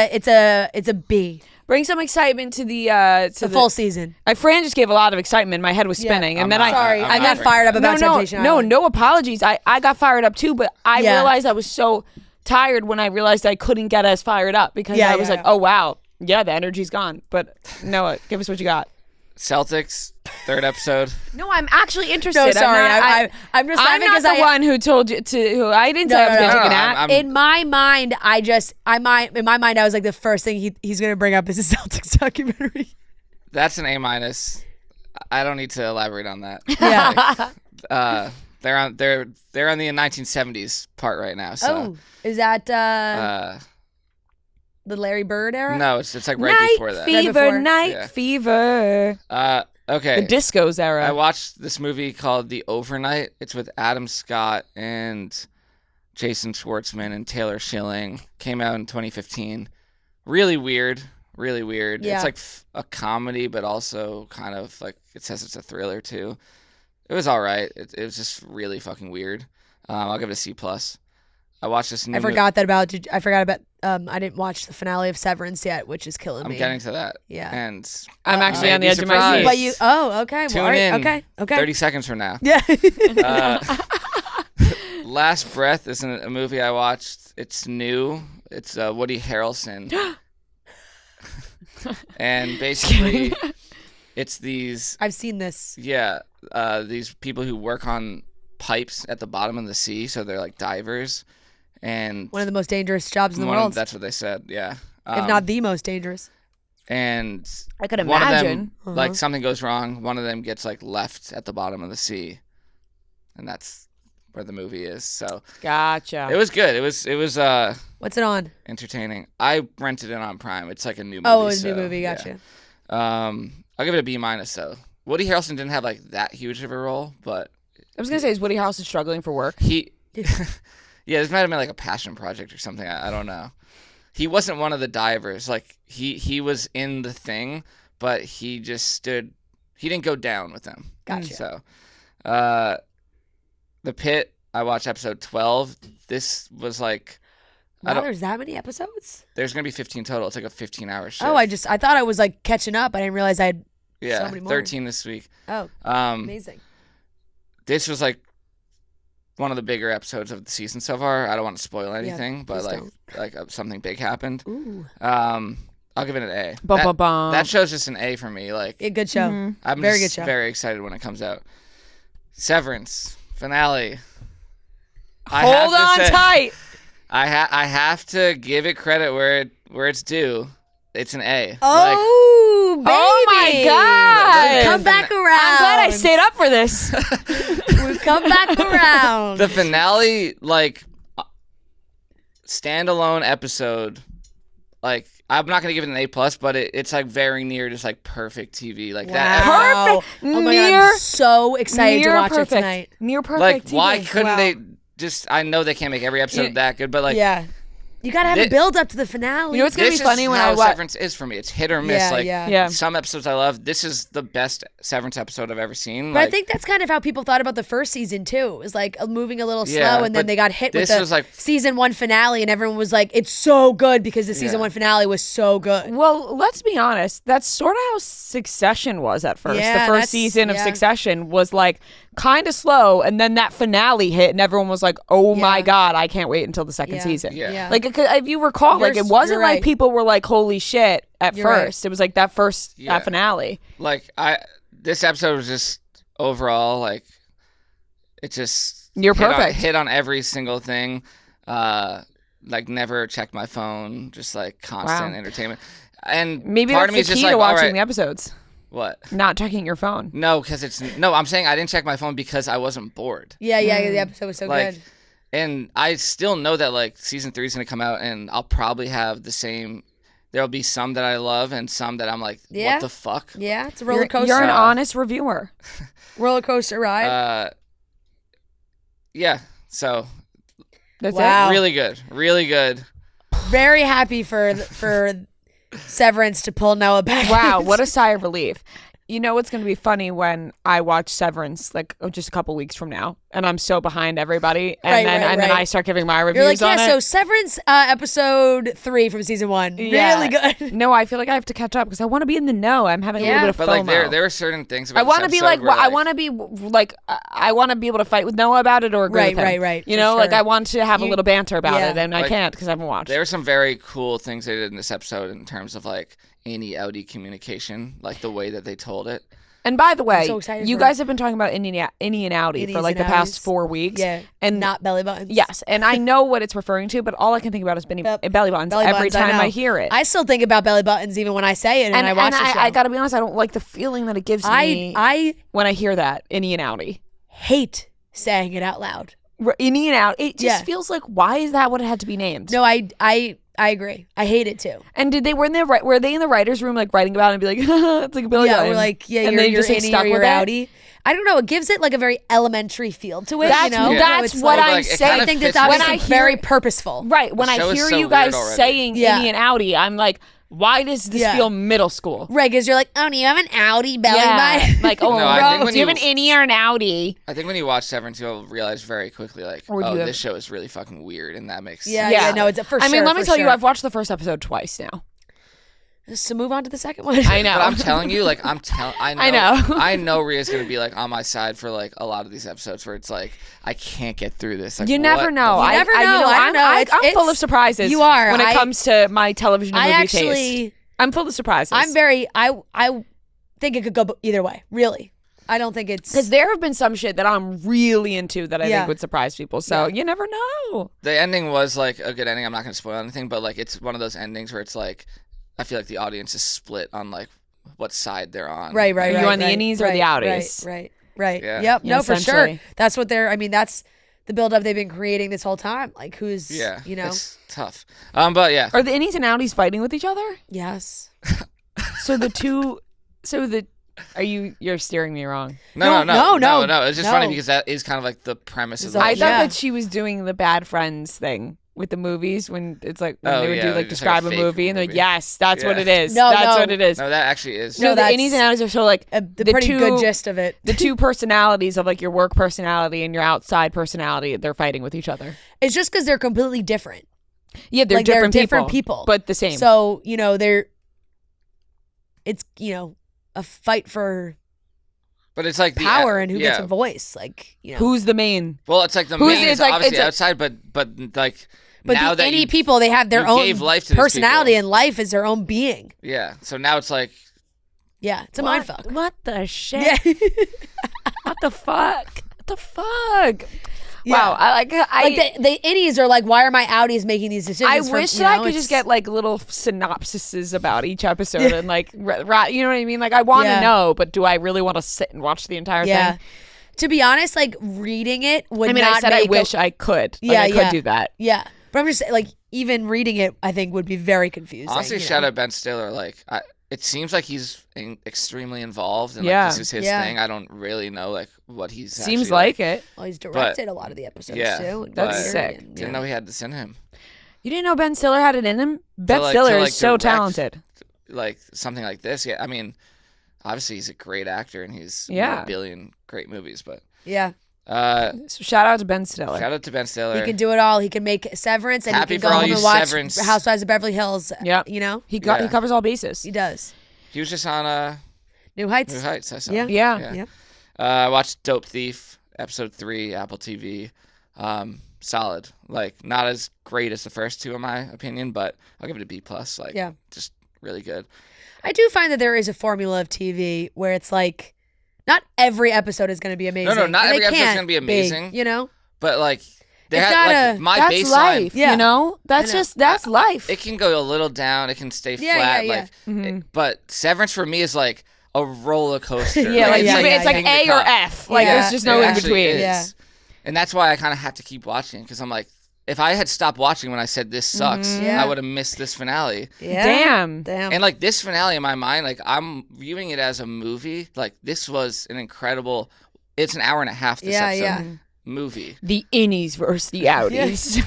a B. Bring some excitement to the The full season. Fran just gave a lot of excitement. My head was spinning, and I'm then not- Sorry, I'm I not got fired up about Temptation Island. no apologies. I got fired up too, but I Yeah. realized I was so tired when I realized I couldn't get as fired up because Yeah, I was yeah, like, yeah. oh wow, yeah, the energy's gone. But Noah, give us what you got. Celtics, third episode. No, I'm actually interested. No, sorry. I'm just I'm laughing not because the one who told you to. Who I didn't say I was No, going to no, take a no, nap. I'm- in my mind, in my mind, I was like, the first thing he's gonna bring up is a Celtics documentary. That's an A minus. I don't need to elaborate on that. Yeah. They're on the 1970s part right now. So Oh, is that the Larry Bird era? no, it's like right Night before that. fever, before. night Yeah. fever. Okay. The discos era. I watched this movie called The Overnight. It's with Adam Scott and Jason Schwartzman and Taylor Schilling. Came out in 2015. Really weird. Yeah. It's like a comedy, but also kind of like it says it's a thriller too. It was all right. It was just really fucking weird. I'll give it a C+. I watched this new I forgot about. I didn't watch the finale of Severance yet, which is killing I'm me. getting to that. Yeah. And I'm actually on the Maybe edge of my surprised. seat. But you. Oh, okay. Well, Tune all right, in. Okay. 30 seconds from now. Yeah. Last Breath isn't a movie I watched. It's new. It's Woody Harrelson. And basically, it's these I've seen this. these people who work on pipes at the bottom of the sea, so they're like divers, and One of the most dangerous jobs in the one of- world, that's what they said. Yeah, if not the most dangerous. and I could one of imagine. them, like something goes wrong. One of them gets like left at the bottom of the sea, and that's where the movie is. So Gotcha. it was good. It was What's it on? entertaining. I rented it on Prime. It's like a new movie. Oh, it was a so, new movie. yeah. Gotcha. I'll give it a B- though. Woody Harrelson didn't have like that huge of a role, but I was gonna say, is Woody Harrelson struggling for work? he, yeah, this might have been like a passion project or something. I don't know. He wasn't one of the divers. Like he was in the thing, but he just stood. He didn't go down with them. Gotcha. So, The Pit. I watched episode 12. This was like, Wow, there's that many episodes? there's gonna be 15 total. It's like a 15-hour shift. Oh, I thought I was like catching up. I didn't realize I had. yeah, so many more. 13 this week. Oh, Um, amazing. this was like one of the bigger episodes of the season so far. I don't want to spoil anything, but please like something big happened. Ooh, I'll give it an A. Bum, bum, bum. That show's just an A for me. Like a good show. Mhm. I'm very just good show. very excited when it comes out. Severance finale. I Hold have to on say- tight. I have to give it credit where it's due. It's an A. Like, Oh, baby. Oh my God. We've come back around. I'm glad I stayed up for this. We've come back around. the finale, like standalone episode, like I'm not gonna give it an A+, but it's like very near just like perfect TV, like that. Wow. Perfect. Oh my Near- God, I'm so excited to Near watch perfect. it tonight. Near perfect. Like TV. why couldn't Wow. they just? I know they can't make every episode that good, but like Yeah. You gotta have a build up to the finale. You know what's gonna be funny when I watch Severance is for me. It's hit or miss. Some episodes I love. This is the best Severance episode I've ever seen. But I think that's kind of how people thought about the first season too. It was like moving a little slow, and then they got hit with the season 1 finale, and everyone was like, "It's so good," because the season 1 finale was so good. Well, let's be honest. That's sort of how Succession was at first. The first season of Succession was like kind of slow, and then that finale hit, and everyone was like, "Oh my god, I can't wait until the second season." Like if you recall. Like it wasn't like people were like, "Holy shit!" At first, it was like that first that finale. Like this episode was just overall like it just hit on every single thing. Like never checked my phone, just like constant entertainment. And maybe part that's of me the key is just to like, watching the episodes. What? Not checking your phone. No, because I'm saying I didn't check my phone because I wasn't bored. The episode was so good. And I still know that like season 3 is gonna come out, and I'll probably have the same. There'll be some that I love and some that I'm like, what the fuck? Yeah, it's a roller coaster. You're an honest reviewer. Roller coaster ride. Yeah. So that's it. Really good. Really good. Very happy for Severance to pull Noah back. Wow, what a sigh of relief. You know what's going to be funny when I watch Severance like just a couple weeks from now, and I'm so behind everybody, and then I start giving my reviews on it. So Severance episode 3 from season 1, really good. No, I feel like I have to catch up because I want to be in the know. I'm having a little bit of FOMO. But like there are certain things about I want to be like, I want to be like, I want to be able to fight with Noah about it or agree with him. Right. You know, like I want to have a little banter about it, and I can't because I haven't watched. There were some very cool things they did in this episode in terms of like Innie-outie communication, like the way that they told it. And by the way, you guys have been talking about Innie and Outie for like the past 4 weeks. Yeah. And not belly buttons. Yes. And I know what it's referring to, but all I can think about is belly buttons every time I hear it. I still think about belly buttons even when I say it and I watch the show. I gotta be honest, I don't like the feeling that it gives me when I hear that, Innie and Outie. Hate saying it out loud. Innie and Outie. It just feels like, why is that what it had to be named? No, I agree. I hate it too. And were they in the writers' room like writing about it and be like, it's like a billion? Yeah, we're like, you're Innie or you're Outie. I don't know. It gives it like a very elementary feel to it. That's what I'm saying. I think that's obviously very purposeful. Right. When I hear you guys saying Innie and Outie, I'm like, why does this feel middle school? Right, because you're like, oh, do you have an Outie belly button? Like, oh, do you have an Innie or an Outie? I think when you watch Severance, you'll realize very quickly, like, this show is really fucking weird, and that makes sense. Yeah, no, it's for sure. I mean, let me tell you, I've watched the first episode twice now. So move on to the second one. I know. But I'm telling you, like, I know. I know Rhea's going to be, like, on my side for, like, a lot of these episodes where it's like, I can't get through this. Like, you never know. You never know. I don't know. I'm full of surprises. You are. When it comes to my television and movie taste. I'm full of surprises. I think it could go either way, really. I don't think it's... Because there have been some shit that I'm really into that I think would surprise people, so you never know. The ending was, like, a good ending. I'm not going to spoil anything, but, like, it's one of those endings where it's, like, I feel like the audience is split on, like, what side they're on. Are you on the Innies or the Outies? Right. Yeah. Yep. No, for sure. That's what that's the build-up they've been creating this whole time. Like, who's, you know. It's tough. But, yeah. Are the Innies and Outies fighting with each other? Yes. You're steering me wrong. No. It's just funny because that is kind of like the premise of the I thought that she was doing the Bad Friends thing with the movies when it's like when they would do like describe a movie and they're like, yes, that's what it is. That's what it is. No, that actually is. No, the Innies and Outies are so like the pretty good gist of it. The two personalities of like your work personality and your outside personality, they're fighting with each other. It's just because they're completely different. Yeah, they're different people, but the same. So, you know, it's, you know, a fight for but it's like power and who gets a voice. Like, you know. Who's the main? Well, it's like the main is like, obviously outside, but like now the Innie people, they have their own personality and life is their own being. Yeah. So now it's like it's a mindfuck. What the shit? Yeah. What the fuck? What the fuck? Yeah. Wow, I the Innies are like, why are my Outies making these decisions? I wish that I could just get like little synopsises about each episode and like, you know what I mean? Like, I want to know, but do I really want to sit and watch the entire thing? To be honest, like reading it would. I mean, I said I wish I could. I could do that. Yeah, but I'm just like, even reading it, I think would be very confusing. Honestly, shout out Ben Stiller. Like, it seems like he's extremely involved, and like this is his thing. I don't really know like what he's. Seems like it. Well, he's directed a lot of the episodes too. That's sick. Didn't know he had this in him. You didn't know Ben Stiller had it in him? Ben like- Stiller to, is like, so direct- talented. Like something like this. Yeah, I mean, obviously he's a great actor and he's made Yeah. a billion great movies. But Yeah. So shout out to Ben Stiller. shout out to Ben Stiller. He can do it all. He can make Severance, and Happy he for can go all home you and watch Severance. Housewives of Beverly Hills. Yep. You know, He Yeah. covers all bases. he does. He was just on New Heights. New Heights. I saw. Yeah. Yeah. Yeah. I watched Dope Thief episode 3, Apple TV. Solid. Like not as great as the first two in my opinion, but I'll give it a B+. Like Yeah. just really good. I do find that there is a formula of TV where it's like, not every episode is going to be amazing. not and every they episode's can't gonna be amazing. You know, But like they It's have gotta- like my That's baseline. life, Yeah. you know? That's I know. just, that's life. It can go a little down. It can stay Yeah, flat. yeah, Like, Mhm. but Severance for me is like a roller coaster. Yeah, like, yeah, it's like king to A or come. F. Like, Yeah. there's just no It in actually between. is. Yeah. And that's why I kind of have to keep watching because I'm like, if I had stopped watching when I said this sucks, Yeah. I would have missed this finale. yeah. Damn. And like this finale in my mind, like I'm viewing it as a movie. Like this was an incredible. It's an hour and a half. This Yeah, episode yeah. movie. The innies versus the outies.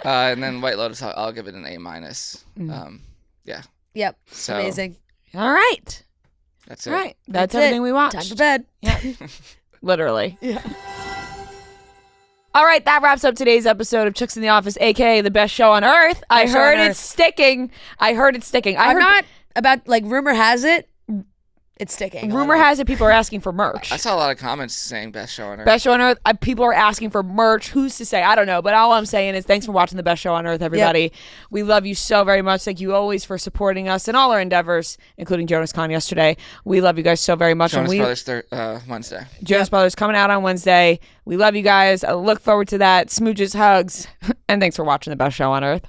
And then White Lotus, I'll give it an A-. Yeah. Yep. So Amazing. All right. that's it. All right. That's That's it. everything we watched. Time for bed. Literally. Yeah. All right, that wraps up today's episode of Chicks in the Office, aka the best show on earth. I Best show heard on it's sticking. I heard it's sticking. I'm heard, not about like rumor has it, it's sticking. Rumor has it people are asking for merch. I saw a lot of comments saying best show on earth. Best show on earth. People are asking for merch. Who's to say? I don't know. But all I'm saying is thanks for watching the best show on earth, everybody. We love you so very much. Thank you always for supporting us in all our endeavors, including JonasCon yesterday. We love you guys so very much. Jonas and Brothers Wednesday. Jonas Brothers coming out on Wednesday. We love you guys. I look forward to that. Smooches, hugs, and thanks for watching the best show on earth.